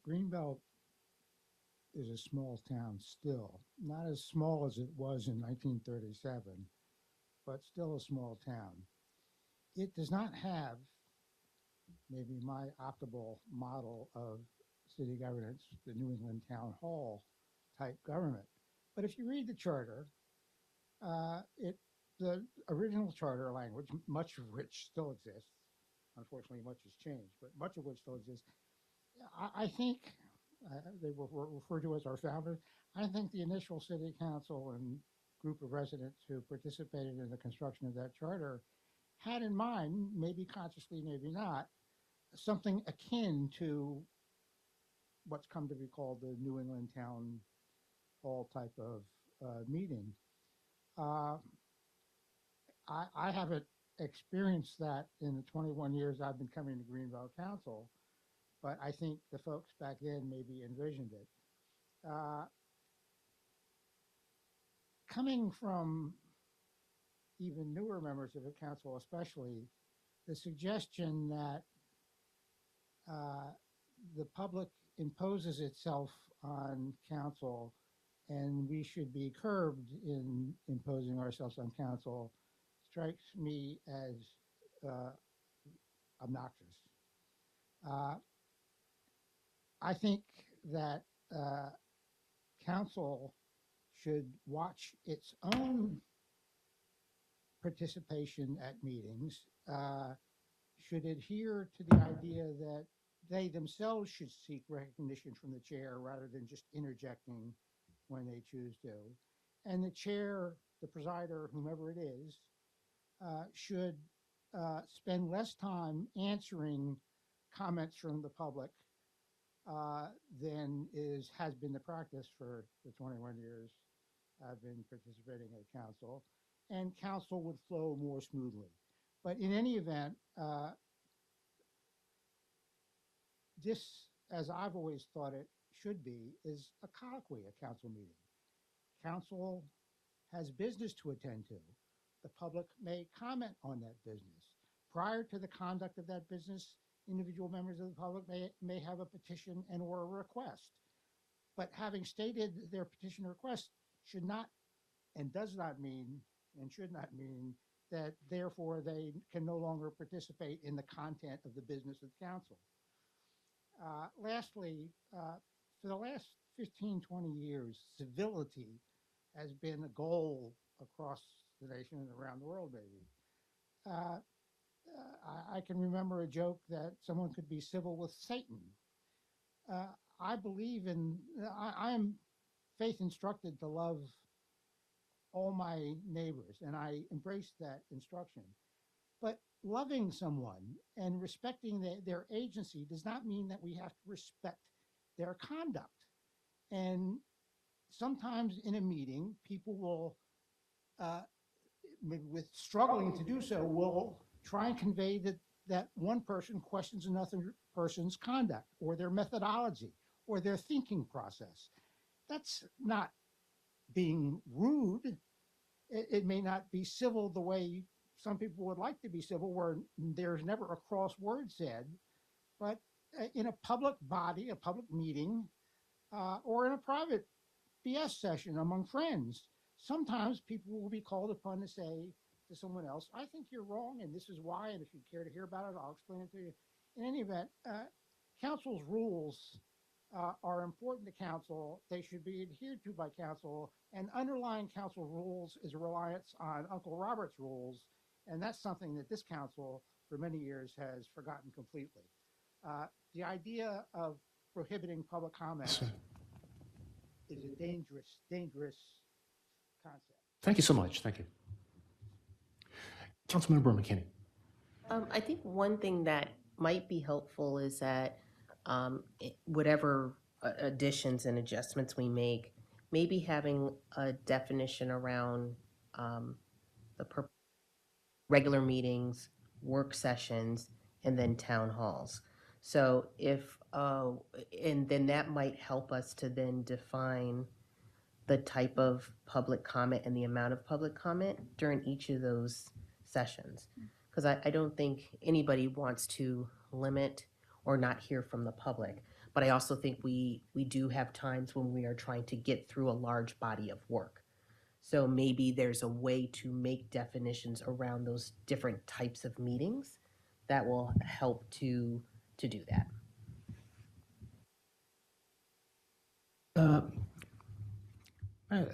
Greenbelt is a small town still, not as small as it was in 1937, but still a small town. It does not have maybe my optimal model of city governance, the New England Town Hall type government. But if you read the charter, the original charter language, much of which still exists, unfortunately much has changed, but much of which still exists, I think they were referred to as our founders. I think the initial city council and group of residents who participated in the construction of that charter had in mind, maybe consciously, maybe not, something akin to what's come to be called the New England Town Hall type of meeting. I haven't experienced that in the 21 years I've been coming to Greenbelt Council, but I think the folks back then maybe envisioned it. Coming from even newer members of the council, especially, the suggestion that the public imposes itself on council and we should be curbed in imposing ourselves on council strikes me as obnoxious. I think that council should watch its own participation at meetings, should adhere to the idea that they themselves should seek recognition from the chair rather than just interjecting when they choose to. And the chair, the presider, whomever it is, should spend less time answering comments from the public than has been the practice for the 21 years I've been participating at council, and council would flow more smoothly. But in any event, this, as I've always thought it should be, is a colloquy, a council meeting. Council has business to attend to. The public may comment on that business. Prior to the conduct of that business, individual members of the public may have a petition and or a request. But having stated their petition or request should not and does not mean and should not mean that therefore they can no longer participate in the content of the business of the council. Lastly, for the last 15, 20 years, civility has been a goal across the nation and around the world, maybe. I can remember a joke that someone could be civil with Satan. I believe in, I am faith instructed to love all my neighbors, and I embrace that instruction. But loving someone and respecting their agency does not mean that we have to respect their conduct. And sometimes in a meeting, people will, maybe with struggling to do so, will try and convey that one person questions another person's conduct or their methodology or their thinking process. That's not being rude. It may not be civil the way some people would like to be civil, where there's never a cross word said, but in a public body, a public meeting, or in a private BS session among friends, sometimes people will be called upon to say to someone else, I think you're wrong, and this is why, and if you care to hear about it, I'll explain it to you. In any event, council's rules are important to council. They should be adhered to by council, and underlying council rules is a reliance on Uncle Robert's rules, and that's something that this council for many years has forgotten completely. The idea of prohibiting public comment is a dangerous, dangerous concept. Thank you so much. Thank you. Councilmember McKinney. I think one thing that might be helpful is that whatever additions and adjustments we make, maybe having a definition around the regular meetings, work sessions, and then town halls. So if, and then that might help us to then define the type of public comment and the amount of public comment during each of those sessions. Because I don't think anybody wants to limit or not hear from the public. But I also think we do have times when we are trying to get through a large body of work. So maybe there's a way to make definitions around those different types of meetings that will help to do that.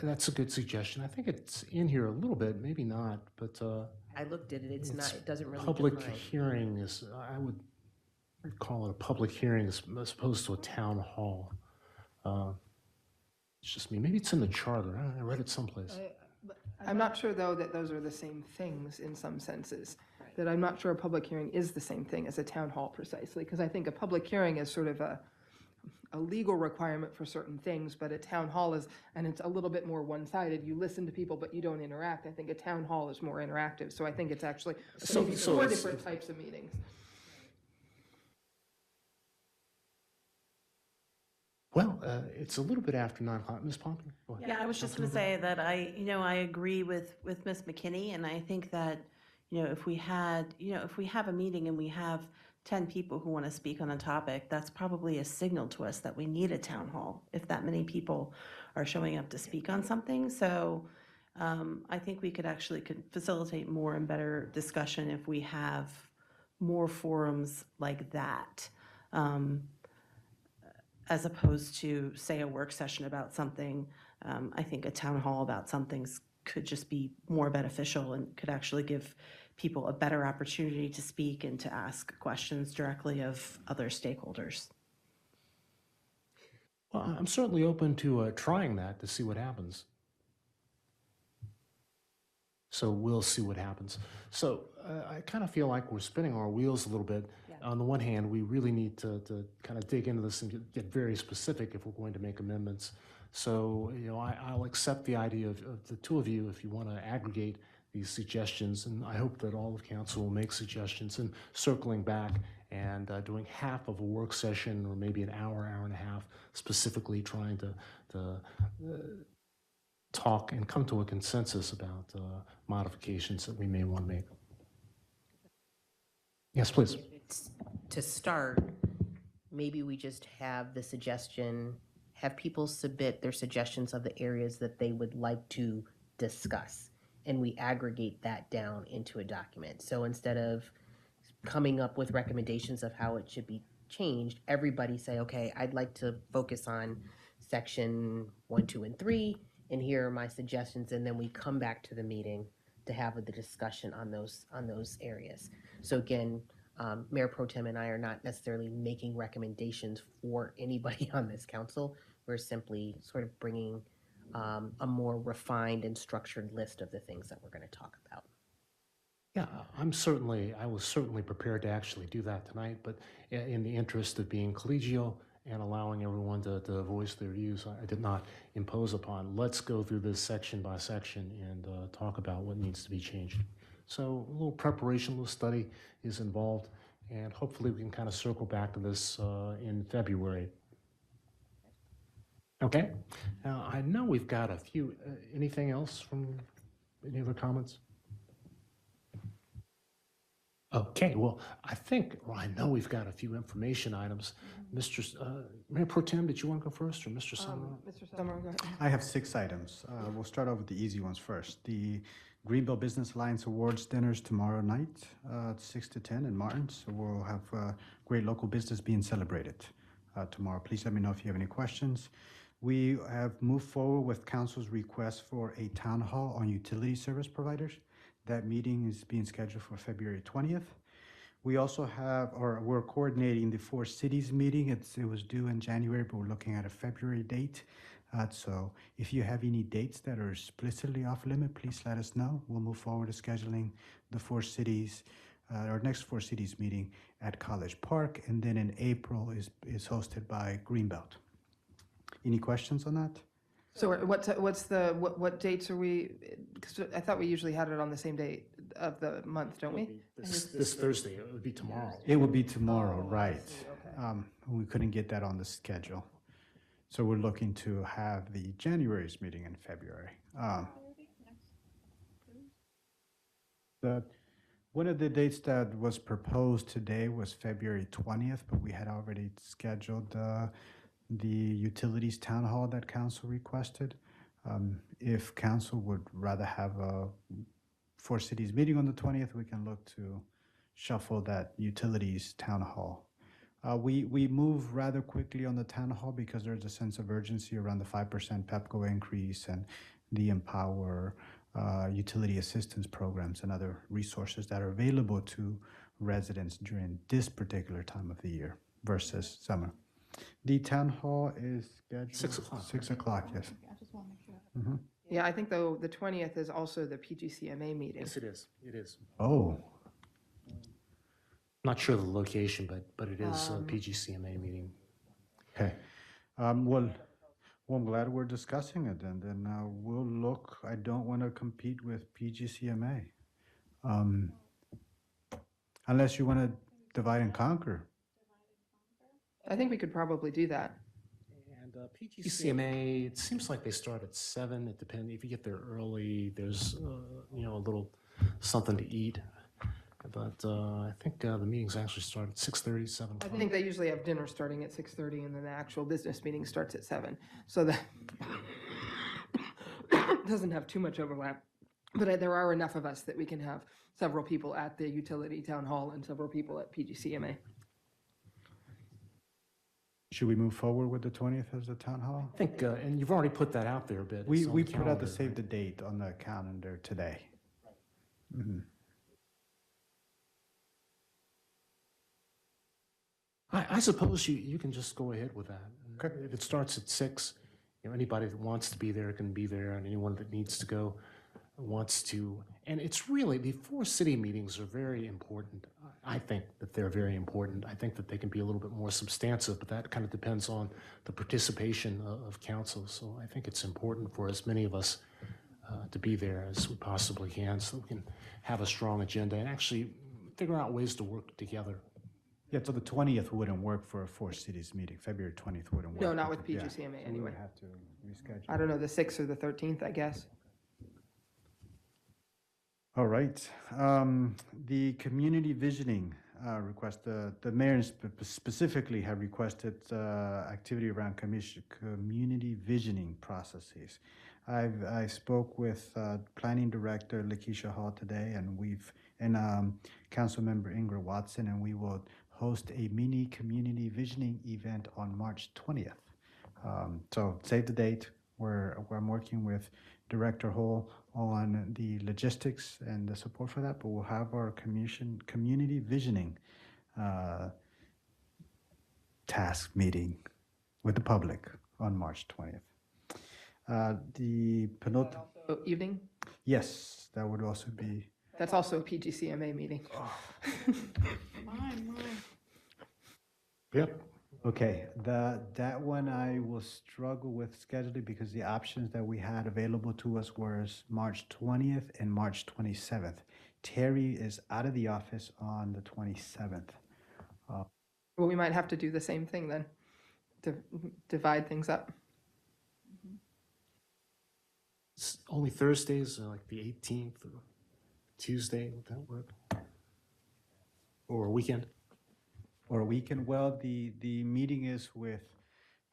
That's a good suggestion. I think it's in here a little bit, maybe not, but I looked at it, it's not, it doesn't really public define. hearing is, I would call it a public hearing as opposed to a town hall. It's just me. Maybe it's in the charter. I read it someplace. I'm not sure, though, that those are the same things in some senses. That I'm not sure a public hearing is the same thing as a town hall precisely, because I think a public hearing is sort of a legal requirement for certain things, but a town hall is, and it's a little bit more one-sided. You listen to people, but you don't interact. I think a town hall is more interactive, so I think it's actually maybe four different types of meetings. Well, it's a little bit after 9 o'clock. Ms. Pompey? Go ahead. Yeah, I was just going to say that I agree with Ms. McKinney, and I think that, if we have a meeting and we have 10 people who want to speak on a topic, that's probably a signal to us that we need a town hall if that many people are showing up to speak on something. So I think we could facilitate more and better discussion if we have more forums like that. As opposed to, say, a work session about something. I think a town hall about something could just be more beneficial and could actually give people a better opportunity to speak and to ask questions directly of other stakeholders. Well, I'm certainly open to trying that to see what happens. So we'll see what happens. So I kind of feel like we're spinning our wheels a little bit. Yeah. On the one hand, we really need to kind of dig into this and get very specific if we're going to make amendments. So, I'll accept the idea of the two of you if you want to aggregate these suggestions, and I hope that all of council will make suggestions and circling back and doing half of a work session or maybe an hour, hour and a half, specifically trying to talk and come to a consensus about modifications that we may want to make. Yes, please. To start, maybe we just have the suggestion, have people submit their suggestions of the areas that they would like to discuss, and we aggregate that down into a document. So instead of coming up with recommendations of how it should be changed, everybody say, okay, I'd like to focus on section 1, 2, and 3, and here are my suggestions, and then we come back to the meeting to have the discussion on those areas. So again, Mayor Pro Tem and I are not necessarily making recommendations for anybody on this council. We're simply sort of bringing a more refined and structured list of the things that we're going to talk about. Yeah, I was certainly prepared to actually do that tonight, but in the interest of being collegial and allowing everyone to voice their views, I did not impose upon. Let's go through this section by section and talk about what needs to be changed. So a little preparation, a little study is involved, and hopefully we can kind of circle back to this in February. Okay. Now, I know we've got a few, anything else from any other comments? Okay, well, I know we've got a few information items. Mayor Pro Tem, did you want to go first, or Mr. Summerall? Mr. Summerall, go ahead. I have 6 items. We'll start off with the easy ones first. The Greenbelt Business Alliance Awards dinners tomorrow night, 6 to 10 in Martin. So we'll have great local business being celebrated tomorrow. Please let me know if you have any questions. We have moved forward with council's request for a town hall on utility service providers. That meeting is being scheduled for February 20th. We also have, or we're coordinating the 4 cities meeting. It was due in January, but we're looking at a February date. So if you have any dates that are explicitly off limit, please let us know. We'll move forward to scheduling the 4 cities, our next 4 cities meeting at College Park, and then in April is hosted by Greenbelt. Any questions on that? So what dates are we, because I thought we usually had it on the same date of the month, don't we? This Thursday, it would be tomorrow. It would be tomorrow, Oh, I right? see, okay. We couldn't get that on the schedule. So we're looking to have the January's meeting in February. The, one of the dates that was proposed today was February 20th, but we had already scheduled the utilities town hall that council requested. If council would rather have a Four Cities meeting on the 20th, we can look to shuffle that utilities town hall. We move rather quickly on the town hall because there's a sense of urgency around the 5% PEPCO increase and the Empower utility assistance programs and other resources that are available to residents during this particular time of the year versus summer. The town hall is scheduled 6 o'clock. 6 o'clock, yes. I just want to make sure. Yeah, I think though the 20th is also the PGCMA meeting. Yes, it is. It is. Oh, Not sure of the location, but it is a PGCMA meeting. okay. Well, I'm glad we're discussing it, and then we'll look. I don't want to compete with PGCMA, unless you want to divide and conquer. I think we could probably do that. And PGCMA, it seems like they start at 7. It depends. If you get there early, there's a little something to eat. But I think the meetings actually start at 6:30, 7 I o'clock. think they usually have dinner starting at 6:30 and then the actual business meeting starts at 7. So that doesn't have too much overlap. But there are enough of us that we can have several people at the utility town hall and several people at PGCMA. Should we move forward with the 20th as the town hall? I think, and you've already put that out there a bit. We It's on we the put out calendar, the save right? the date on the calendar today. Mhm. I suppose you can just go ahead with that. Okay. If it starts at 6, anybody that wants to be there can be there, and anyone that needs to go wants to. And it's really, the 4 city meetings are very important. I think that they're very important. I think that they can be a little bit more substantive, but that kind of depends on the participation of council. So I think it's important for as many of us to be there as we possibly can, so we can have a strong agenda and actually figure out ways to work together. Yeah, so the 20th wouldn't work for a Four Cities meeting. February 20th wouldn't work. No, not with Yeah, PGCMA so we anyway. would have to reschedule. I don't know, the 6th or the 13th, I guess. All right. The community visioning request, the mayor specifically have requested activity around community visioning processes. I spoke with planning director Lakeisha Hall today, and council member Ingrid Watson, and we will host a mini community visioning event on March 20th. So save the date. I'm working with Director Hall on the logistics and the support for that, but we'll have our community visioning task meeting with the public on March 20th. The penultimate, So evening, yes, that would also be, that's also a PGCMA meeting. Mine. Yep. okay, that one I will struggle with scheduling because the options that we had available to us was March 20th and March 27th. Terry is out of the office on the 27th. Well, we might have to do the same thing then, to divide things up. It's only Thursdays, like the 18th or Tuesday, would that work? Or a weekend? Or a weekend, well, the meeting is with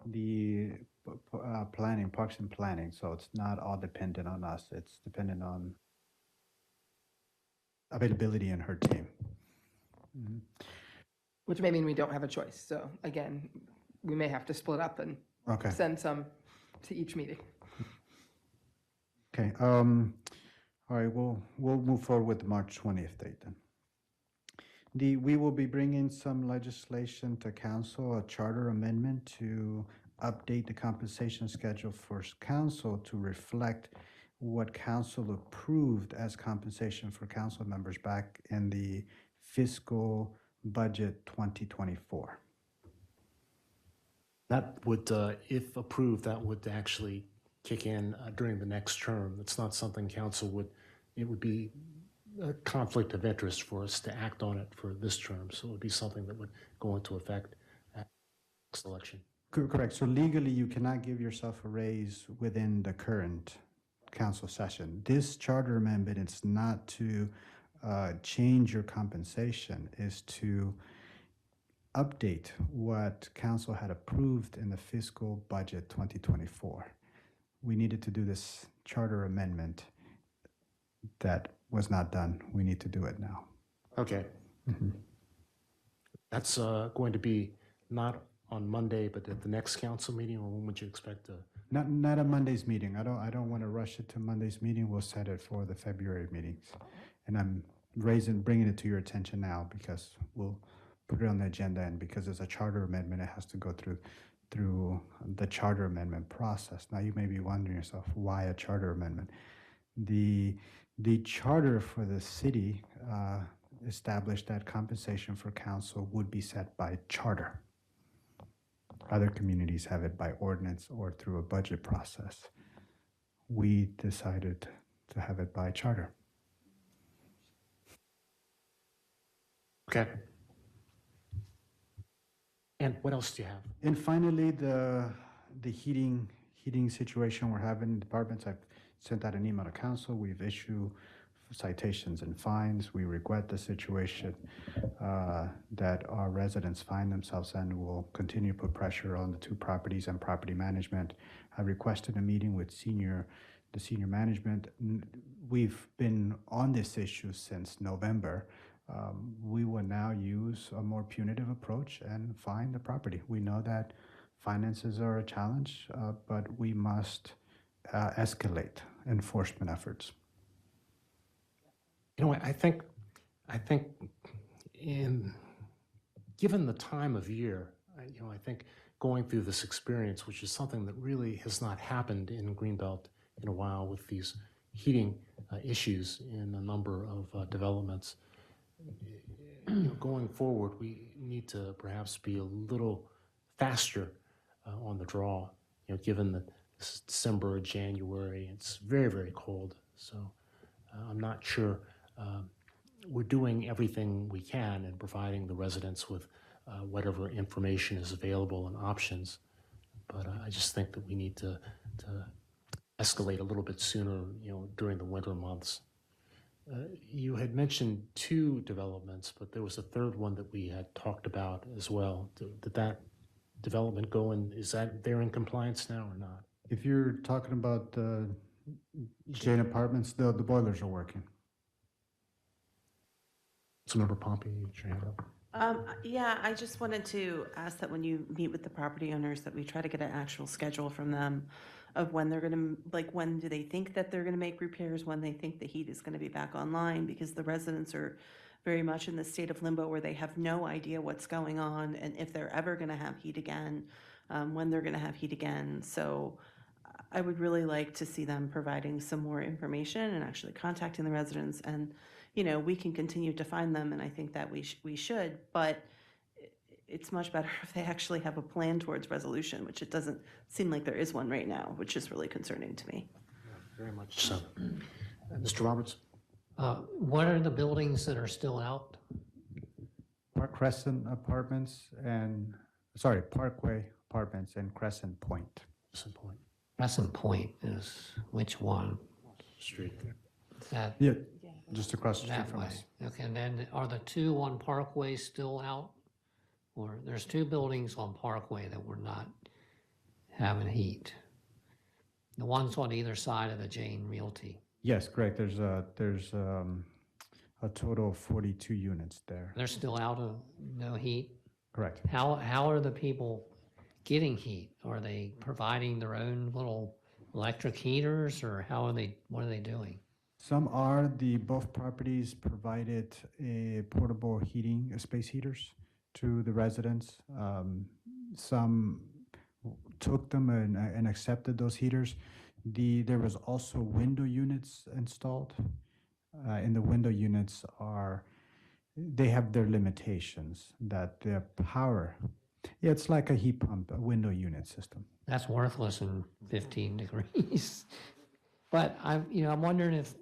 the planning, Parks and Planning, so it's not all dependent on us. It's dependent on availability in her team. Mhm. Which may mean we don't have a choice. So again, we may have to split up and Okay, send some to each meeting. okay. All right, we'll move forward with the March 20th date then. We will be bringing some legislation to council, a charter amendment to update the compensation schedule for council to reflect what council approved as compensation for council members back in the fiscal budget 2024. That would, if approved, that would actually kick in during the next term. It's not something council would, it would be a conflict of interest for us to act on it for this term. So it would be something that would go into effect at next election. Correct. So legally, you cannot give yourself a raise within the current council session. This charter amendment is not to change your compensation, is to update what council had approved in the fiscal budget 2024. We needed to do this charter amendment that was not done. We need to do it now. Okay. That's going to be not on Monday, but at the next council meeting, or when would you expect to? Not a Monday's meeting. I don't want to rush it to Monday's meeting. We'll set it for the February meetings. And I'm bringing it to your attention now because we'll put it on the agenda, and because it's a charter amendment, it has to go through the charter amendment process. Now you may be wondering yourself, why a charter amendment? The charter for the city established that compensation for council would be set by charter. Other communities have it by ordinance or through a budget process. We decided to have it by charter. Okay. And what else do you have? And finally, the heating situation we're having in departments. I've sent out an email to council. We've issued citations and fines. We regret the situation that our residents find themselves in. We'll continue to put pressure on the two properties and property management. I requested a meeting with the senior management. We've been on this issue since November. We will now use a more punitive approach and fine the property. We know that finances are a challenge, but we must escalate enforcement efforts. You know, I think given the time of year, I think going through this experience, which is something that really has not happened in Greenbelt in a while with these heating issues in a number of developments, going forward, we need to perhaps be a little faster on the draw, given that this is December or January, it's very, very cold. So I'm not sure we're doing everything we can and providing the residents with whatever information is available and options. But I just think that we need to escalate a little bit sooner, during the winter months. You had mentioned 2 developments, but there was a third one that we had talked about as well. Did that development go in? Is that they're in compliance now or not? If you're talking about the Jane Apartments, the boilers are working. Councilmember Pompey, you your hand up. Yeah, I just wanted to ask that when you meet with the property owners, that we try to get an actual schedule from them of when they're gonna, when do they think that they're gonna make repairs, when they think the heat is gonna be back online, because the residents are very much in the state of limbo where they have no idea what's going on and if they're ever gonna have heat again, when they're gonna have heat again. So I would really like to see them providing some more information and actually contacting the residents, and we can continue to find them, and I think that we should, but it's much better if they actually have a plan towards resolution, which it doesn't seem like there is one right now, which is really concerning to me. Very much so. Mr. Roberts? What are the buildings that are still out? Parkway Apartments and Crescent Point. Crescent Point. Crescent Point is which one? Street there. Is that Yeah, just across the street that from way? us. Okay, and then are the 2 on Parkway still out? Or there's 2 buildings on Parkway that were not having heat? The ones on either side of the Jane Realty. Yes, correct. There's a total of 42 units there. They're still out of no heat? Correct. How are the people getting heat? Are they providing their own little electric heaters, or what are they doing? Some are. Both properties provided a portable heating, space heaters to the residents. Some took them and accepted those heaters. There was also window units installed. And the window units they have their limitations, that the power Yeah, it's like a heat pump, a window unit system. That's worthless in 15 degrees. But I'm wondering if,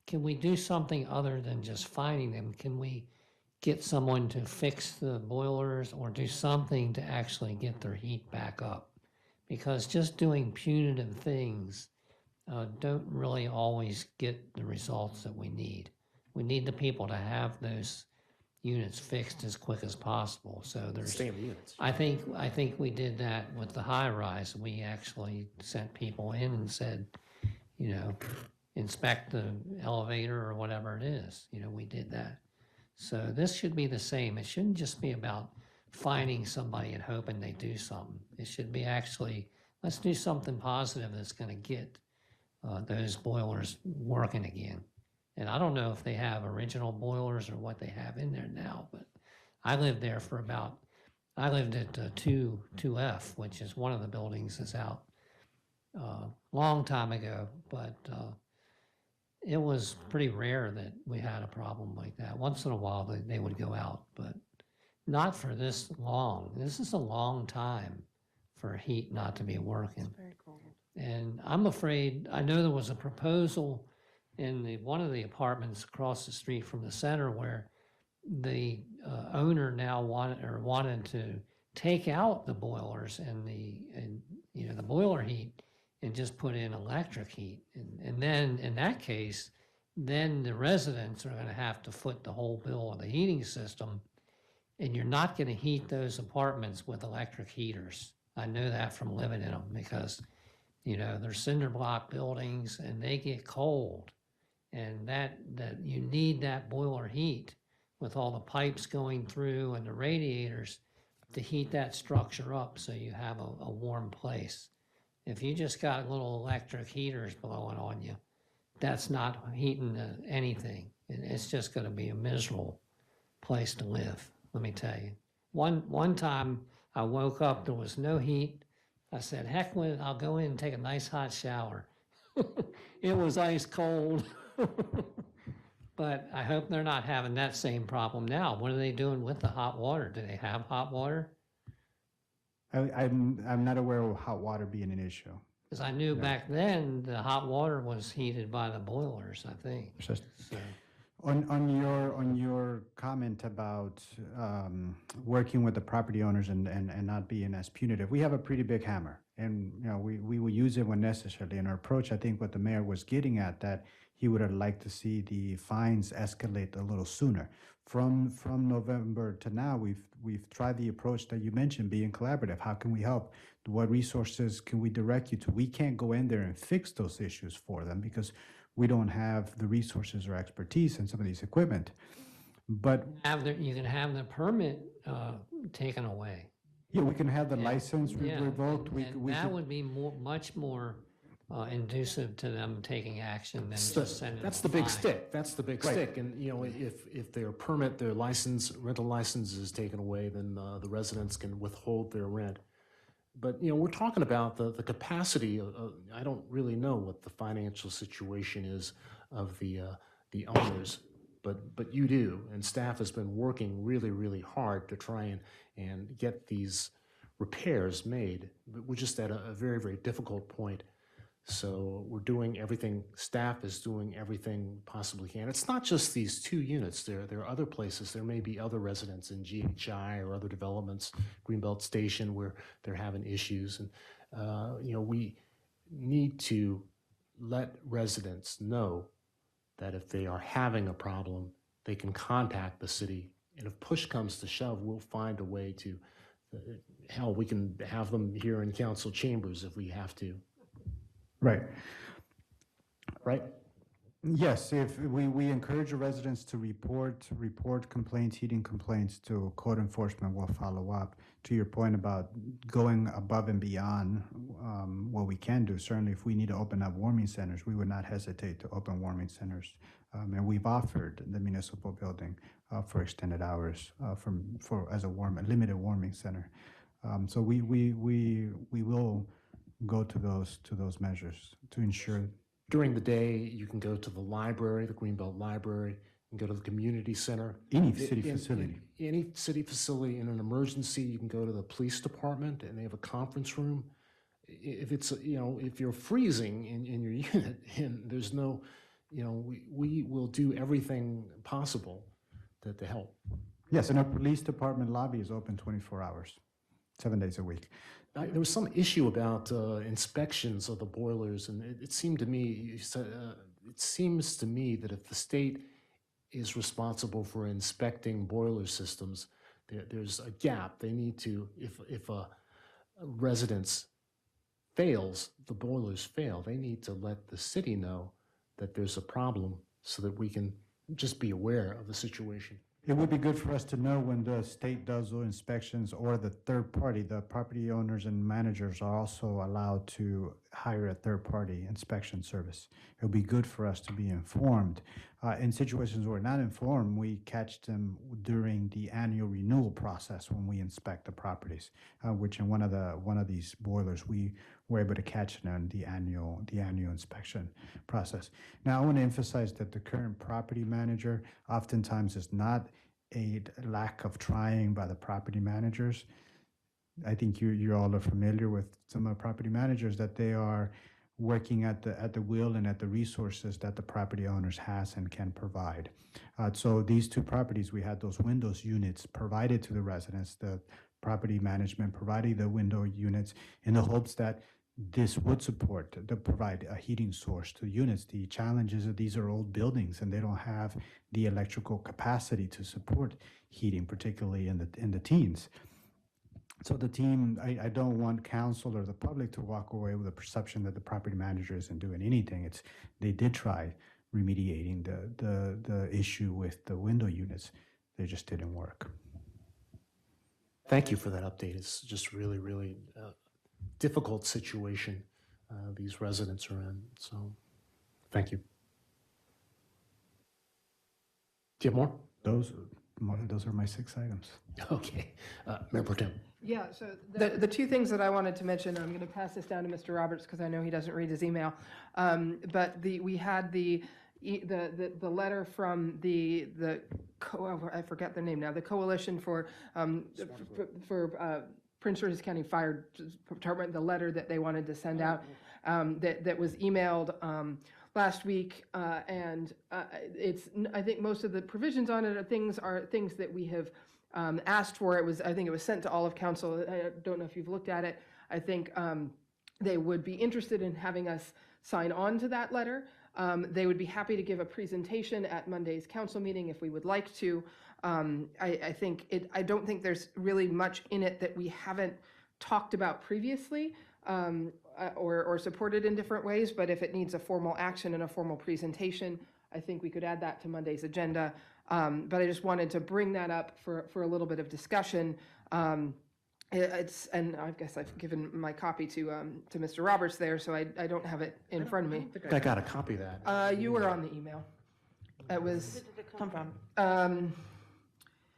can we do something other than just finding them? Can we get someone to fix the boilers or do something to actually get their heat back up? Because just doing punitive things don't really always get the results that we need. We need the people to have those units fixed as quick as possible. So there's, Stay in the units. I think we did that with the high rise. We actually sent people in and said, inspect the elevator or whatever it is. We did that. So this should be the same. It shouldn't just be about finding somebody and hoping they do something. It should be actually, let's do something positive that's going to get those boilers working again. And I don't know if they have original boilers or what they have in there now, but I lived there I lived at 2F, which is one of the buildings that's out long time ago, but it was pretty rare that we had a problem like that. Once in a while, they would go out, but not for this long. This is a long time for heat not to be working. Very cold. And I'm afraid, I know there was a proposal in one of the apartments across the street from the center where the owner now wanted to take out the boilers and the boiler heat and just put in electric heat. And then in that case, then the residents are going to have to foot the whole bill of the heating system, and you're not going to heat those apartments with electric heaters. I know that from living in them because, they're cinder block buildings and they get cold, and that you need that boiler heat with all the pipes going through and the radiators to heat that structure up so you have a warm place. If you just got little electric heaters blowing on you, that's not heating anything. It's just going to be a miserable place to live, let me tell you. One time I woke up, there was no heat. I said, heck with it, I'll go in and take a nice hot shower. It was ice cold. But I hope they're not having that same problem now. What are they doing with the hot water? Do they have hot water? I'm not aware of hot water being an issue. Because I knew back then the hot water was heated by the boilers, I think. So, On your comment about working with the property owners and not being as punitive, we have a pretty big hammer, and we will use it when necessary. And our approach, I think, what the mayor was getting at, that he would have liked to see the fines escalate a little sooner. From November to now, we've tried the approach that you mentioned, being collaborative. How can we help? What resources can we direct you to? We can't go in there and fix those issues for them because we don't have the resources or expertise in some of these equipment. But you can have the permit taken away. yeah, we can have the license Yeah, revoked. and that would be much more inducive to them taking action than just sending. That's a the big fine. stick. That's the big stick. And if their permit, their rental license is taken away, then the residents can withhold their rent. But we're talking about the capacity. I don't really know what the financial situation is of the owners, but you do, and staff has been working really, really hard to try and get these repairs made. But we're just at a very, very difficult point. So we're doing everything, staff is doing everything possibly can. It's not just these 2 units. There are other places. There may be other residents in GHI or other developments, Greenbelt Station, where they're having issues. And, we need to let residents know that if they are having a problem, they can contact the city. And if push comes to shove, we'll find a way to, hell, we can have them here in council chambers if we have to. Right. Right? Yes, if we encourage the residents to report complaints, heating complaints to code enforcement, will follow up. To your point about going above and beyond what we can do, certainly if we need to open up warming centers, we would not hesitate to open warming centers. And we've offered the municipal building for extended hours as a limited warming center. So we will go to those measures to ensure. During the day, you can go to the library, the Greenbelt Library, You can go to the community center. Any city facility. Any city facility. In an emergency, you can go to the police department, and they have a conference room. If it's, if you're freezing in your unit, and there's no, we will do everything possible to help. Yes, and our police department lobby is open 24 hours, 7 days a week. There was some issue about inspections of the boilers, and it seemed to me, it seems to me that if the state is responsible for inspecting boiler systems, there's a gap. They need to, if a residence fails, the boilers fail, they need to let the city know that there's a problem so that we can just be aware of the situation. It would be good for us to know when the state does those inspections, or the third party, the property owners and managers are also allowed to hire a third-party inspection service. It would be good for us to be informed. In situations where we're not informed, we catch them during the annual renewal process when we inspect the properties, which in one of these boilers, we were able to catch them in the annual inspection process. Now, I want to emphasize that the current property manager oftentimes is not a lack of trying by the property managers. I think you all are familiar with some of the property managers, that they are working at the will and at the resources that the property owners has and can provide. So these two properties, we had those windows units provided to the residents. The property management providing the window units in the hopes that this would support to provide a heating source to units. The challenge is that these are old buildings and they don't have the electrical capacity to support heating, particularly in the teens. So the team, I don't want council or the public to walk away with a perception that the property manager isn't doing anything. They did try remediating the issue with the window units. They just didn't work. Thank you for that update. It's just really, really difficult situation these residents are in. So, thank you. Do you have more? Those are my 6 items. Okay. Mayor Pro Tem. Yeah, so the two things that I wanted to mention, I'm going to pass this down to Mr. Roberts because I know he doesn't read his email. But we had the letter from I forget the name now, the Coalition for Prince George's County Fire Department, the letter that they wanted to send out that was emailed last week, and I think most of the provisions on it are things that we have asked for. I think it was sent to all of council. I don't know if you've looked at it. I think they would be interested in having us sign on to that letter. They would be happy to give a presentation at Monday's council meeting if we would like to. I don't think there's really much in it that we haven't talked about previously or supported in different ways, but if it needs a formal action and a formal presentation, I think we could add that to Monday's agenda. But I just wanted to bring that up for a little bit of discussion. And I guess I've given my copy to Mr. Roberts there, so I don't have it in front of me. I got a copy of that. You were on the email. It was. Where did it come from?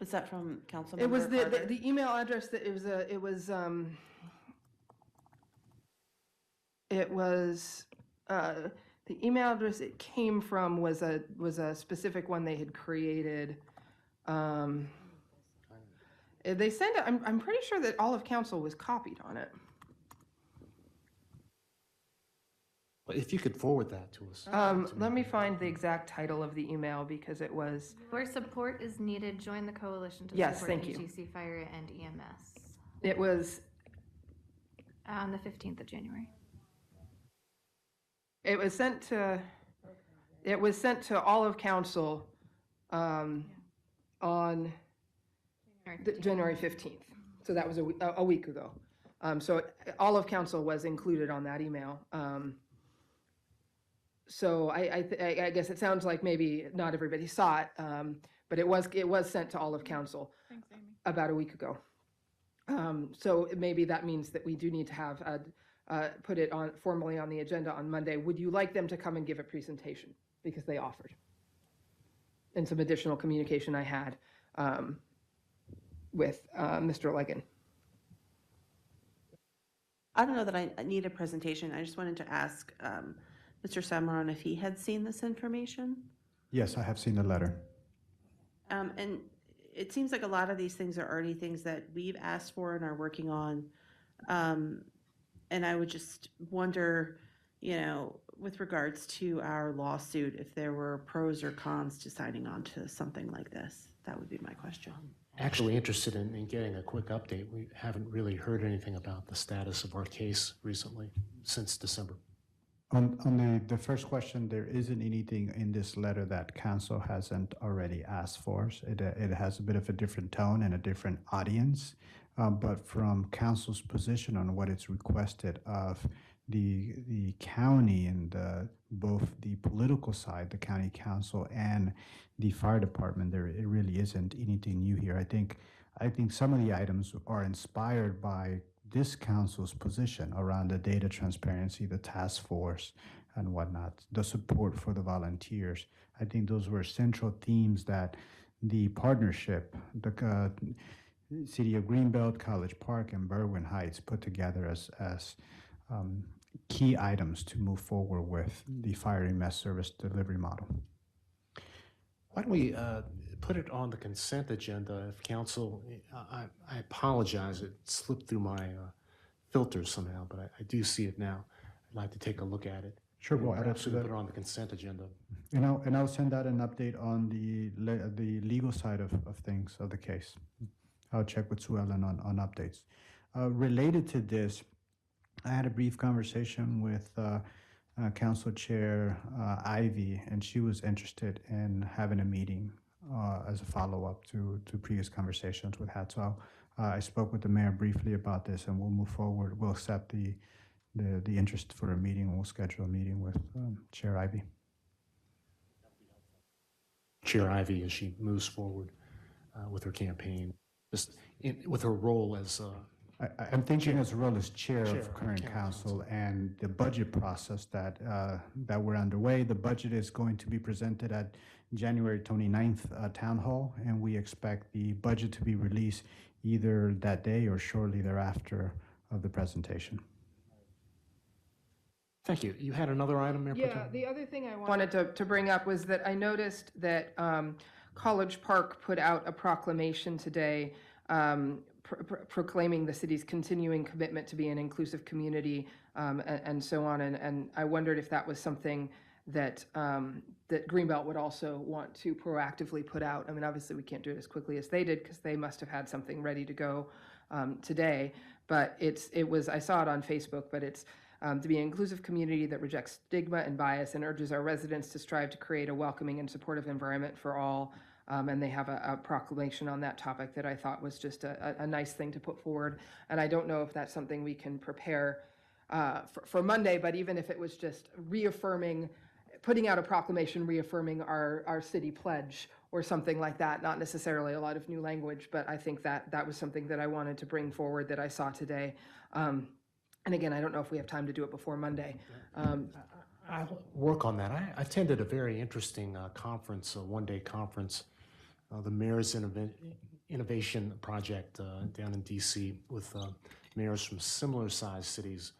Was that from council member It was Carter? the email address that the email address it came from was a specific one they had created. They sent it. I'm pretty sure that all of council was copied on it. If you could forward that to us. Let me find the exact title of the email because it was. Where support is needed, join the coalition to Yes, support thank you. AGC Fire and EMS. It was. On the 15th of January. It was sent to all of council on January 15th. So that was a week ago. So all of council was included on that email. So I guess it sounds like maybe not everybody saw it, but it was sent to all of council. Thanks, Amy. About a week ago. So maybe that means that we do need to have put it on formally on the agenda on Monday. Would you like them to come and give a presentation? Because they offered. And some additional communication I had with Mr. Legan. I don't know that I need a presentation. I just wanted to ask Mr. Samaron if he had seen this information. Yes, I have seen the letter. And it seems like a lot of these things are already things that we've asked for and are working on. And I would just wonder, with regards to our lawsuit, if there were pros or cons to signing on to something like this. That would be my question. Actually interested in getting a quick update. We haven't really heard anything about the status of our case recently, since December. On the first question, there isn't anything in this letter that council hasn't already asked for. It has a bit of a different tone and a different audience. But from council's position on what it's requested of the county and both the political side, the county council and the fire department, it really isn't anything new here. I think some of the items are inspired by this council's position around the data transparency, the task force, and whatnot, the support for the volunteers. I think those were central themes that the partnership, the City of Greenbelt, College Park, and Berwyn Heights put together as key items to move forward with the fire EMS service delivery model. Why don't we put it on the consent agenda if council, I apologize, it slipped through my filters somehow, but I do see it now. I'd like to take a look at it. Sure, And we'll add it perhaps to we can the, put it on the consent agenda. and I'll send out an update on the legal side of things, of the case. I'll check with Sue Ellen on updates. Related to this, I had a brief conversation with Council Chair Ivy, and she was interested in having a meeting as a follow-up to previous conversations we've had. So I spoke with the mayor briefly about this, and we'll move forward. We'll accept the interest for a meeting, and we'll schedule a meeting with Chair Ivy. Chair Ivy, as she moves forward with her campaign, just with her role as I'm thinking as a role as chair Chair of current of council and the budget process that we're underway. The budget is going to be presented at January 29th town hall, and we expect the budget to be released either that day or shortly thereafter of the presentation. Thank you. You had another item, Mayor Pro Yeah, Tem? the other thing I wanted to bring up was that I noticed that College Park put out a proclamation today proclaiming the city's continuing commitment to be an inclusive community and so on. And I wondered if that was something that that Greenbelt would also want to proactively put out. I mean, obviously we can't do it as quickly as they did because they must have had something ready to go today. But I saw it on Facebook, but it's to be an inclusive community that rejects stigma and bias and urges our residents to strive to create a welcoming and supportive environment for all. And they have a proclamation on that topic that I thought was just a nice thing to put forward. And I don't know if that's something we can prepare for Monday, but even if it was just putting out a proclamation reaffirming our city pledge or something like that, not necessarily a lot of new language, but I think that was something that I wanted to bring forward that I saw today. And again, I don't know if we have time to do it before Monday. I'll work on that. I attended a very interesting conference, a one-day conference, the Mayor's Innovation Project down in D.C. with mayors from similar sized cities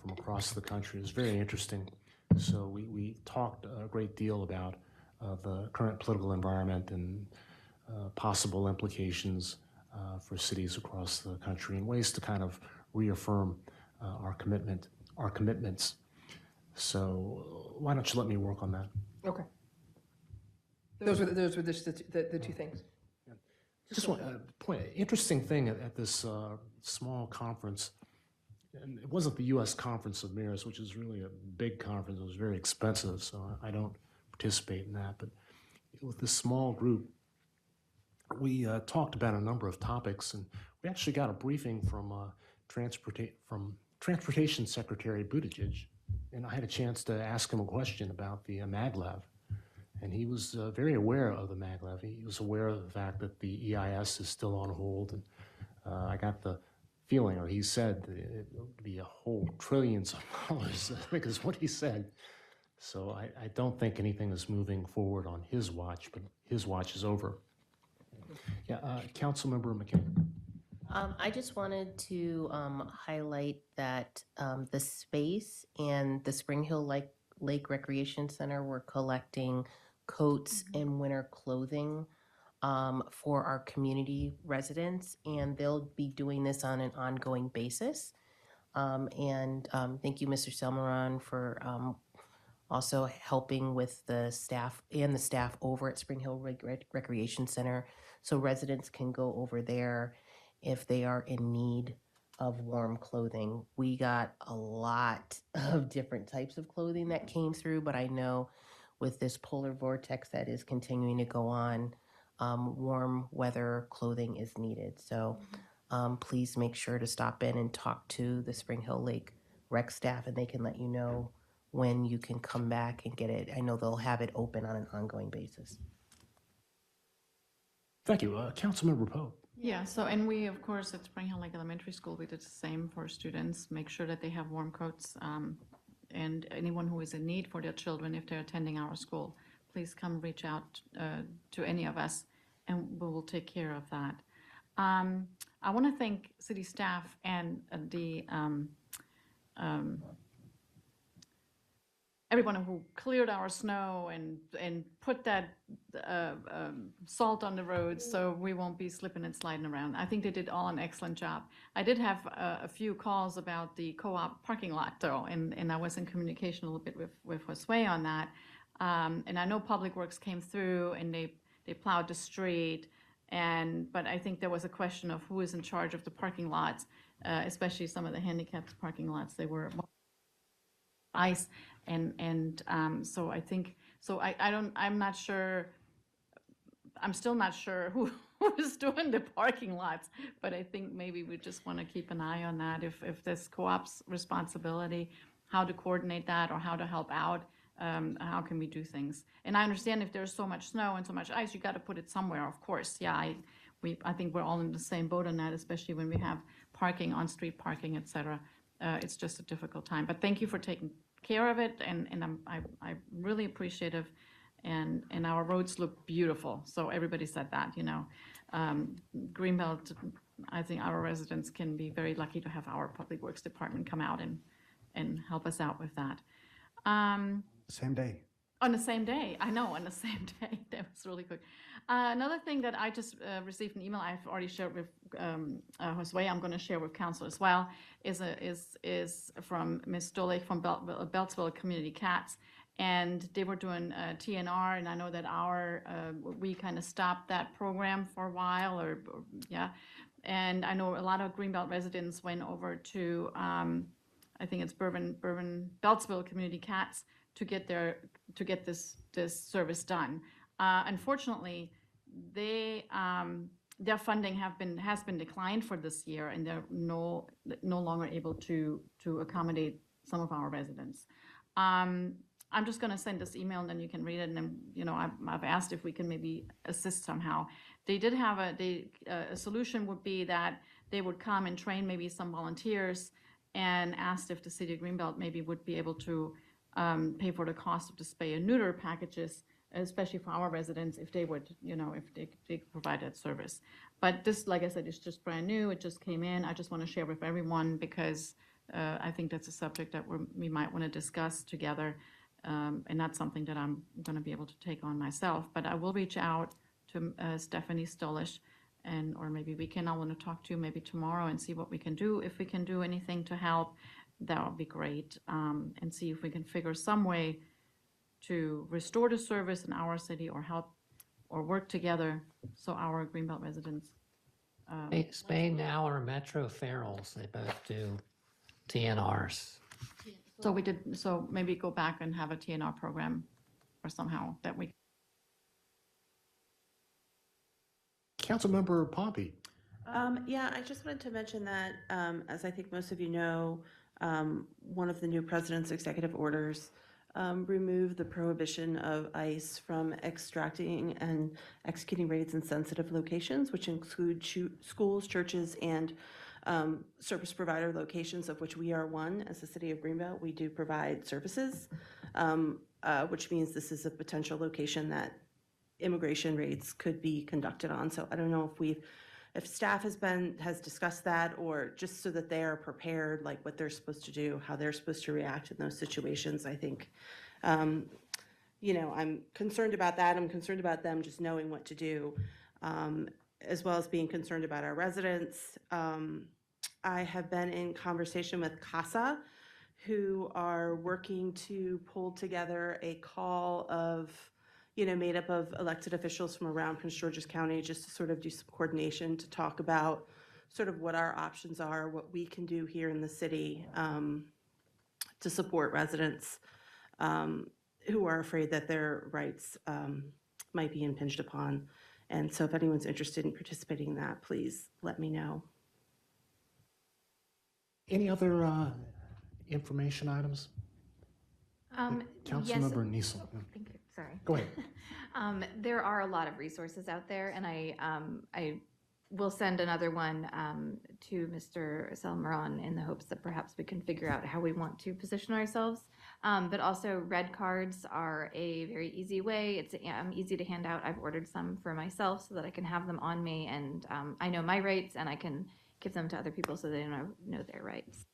from across the country. It was very interesting. So we talked a great deal about the current political environment and possible implications for cities across the country and ways to kind of reaffirm our commitments. So why don't you let me work on that? Okay. Those were just the two things. Just one point. Interesting thing at this small conference, and it wasn't the U.S. Conference of Mayors, which is really a big conference. It was very expensive, so I don't participate in that. But with this small group, we talked about a number of topics, and we actually got a briefing from Transportation Secretary Buttigieg, and I had a chance to ask him a question about the maglev. And he was very aware of the maglev. He was aware of the fact that the EIS is still on hold. And I got the feeling, or he said, that it would be a whole trillions of dollars, I think is what he said. So I don't think anything is moving forward on his watch, but his watch is over. Yeah, Councilmember McCain. I just wanted to highlight that the space and the Spring Hill Lake Recreation Center were collecting coats and winter clothing for our community residents, and they'll be doing this on an ongoing basis. Thank you, Mr. Selmaron, for also helping with the staff and the staff over at Spring Hill Recreation Center, so residents can go over there if they are in need of warm clothing. We got a lot of different types of clothing that came through, but I know with this polar vortex that is continuing to go on, warm weather clothing is needed. So please make sure to stop in and talk to the Spring Hill Lake rec staff, and they can let you know when you can come back and get it. I know they'll have it open on an ongoing basis. Thank you. Councilmember Pope. Yeah, so, and we, of course, at Spring Hill Lake Elementary School, we did the same for students, make sure that they have warm coats. And anyone who is in need for their children, if they're attending our school, please come reach out to any of us, and we will take care of that. I want to thank city staff and everyone who cleared our snow and put that salt on the roads so we won't be slipping and sliding around. I think they did all an excellent job. I did have a few calls about the co-op parking lot though, and I was in communication a little bit with Josue on that. And I know Public Works came through and they plowed the street, but I think there was a question of who is in charge of the parking lots, especially some of the handicapped parking lots. They were ice. So I think, I'm not sure, I'm still not sure who is doing the parking lots, but I think maybe we just want to keep an eye on that. If this co-op's responsibility, how to coordinate that or how to help out, how can we do things? And I understand if there's so much snow and so much ice, you got to put it somewhere, of course. Yeah, I think we're all in the same boat on that, especially when we have parking, on-street parking, et cetera. It's just a difficult time, but thank you for taking care of it, and I'm really appreciative, and our roads look beautiful. So everybody said that, Greenbelt, I think our residents can be very lucky to have our Public Works Department come out and help us out with that. Same day. On the same day, I know, on the same day. That was really quick. Another thing that I just received an email I've already shared with Josue, I'm going to share with council as well, is from Ms. Stolik from Beltsville Community Cats. And they were doing TNR, and I know that we kind of stopped that program for a while, and I know a lot of Greenbelt residents went over to, I think it's Beltsville Community Cats to get this service done. Unfortunately, their funding has been declined for this year, and they're no longer able to accommodate some of our residents. I'm just going to send this email, and then you can read it. And then, I've asked if we can maybe assist somehow. They did have a solution would be that they would come and train maybe some volunteers, and asked if the city of Greenbelt maybe would be able to pay for the cost of the spay and neuter packages, especially for our residents, if they would, if they could provide that service. But this, like I said, is just brand new. It just came in. I just want to share with everyone because I think that's a subject that we might want to discuss together, and not something that I'm going to be able to take on myself. But I will reach out to Stephanie Stolish, or maybe I want to talk to you maybe tomorrow and see what we can do. If we can do anything to help, that would be great, and see if we can figure some way to restore the service in our city or help or work together so our Greenbelt residents. Spain now or Metro Ferals, they both do TNRs. So maybe go back and have a TNR program or somehow that we. Councilmember Pompey. Yeah, I just wanted to mention that, as I think most of you know, one of the new president's executive orders removed the prohibition of ICE from extracting and executing raids in sensitive locations, which include schools, churches, and service provider locations, of which we are one. As the city of Greenbelt, we do provide services, which means this is a potential location that immigration raids could be conducted on. So I don't know if staff has discussed that, or just so that they are prepared, like what they're supposed to do, how they're supposed to react in those situations. I think, I'm concerned about that. I'm concerned about them just knowing what to do. as well as being concerned about our residents. I have been in conversation with CASA, who are working to pull together a call of, made up of elected officials from around Prince George's County, just to sort of do some coordination to talk about sort of what our options are, what we can do here in the city to support residents who are afraid that their rights might be impinged upon. And so if anyone's interested in participating in that, please let me know. Any other information items? Councilmember Niesel. Thank you, sorry. Go ahead. There are a lot of resources out there, and I will send another one to Mr. Salmaron in the hopes that perhaps we can figure out how we want to position ourselves. But also, red cards are a very easy way. It's easy to hand out. I've ordered some for myself so that I can have them on me, and I know my rights, and I can give them to other people so they know their rights.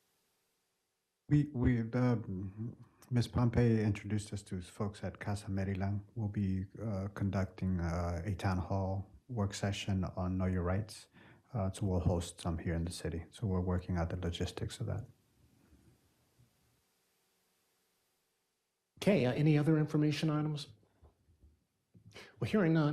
Ms. Pompey introduced us to folks at Casa Maryland. We'll be conducting a town hall work session on Know Your Rights. So we'll host some here in the city. So we're working out the logistics of that. Okay, any other information items? Well, hearing none.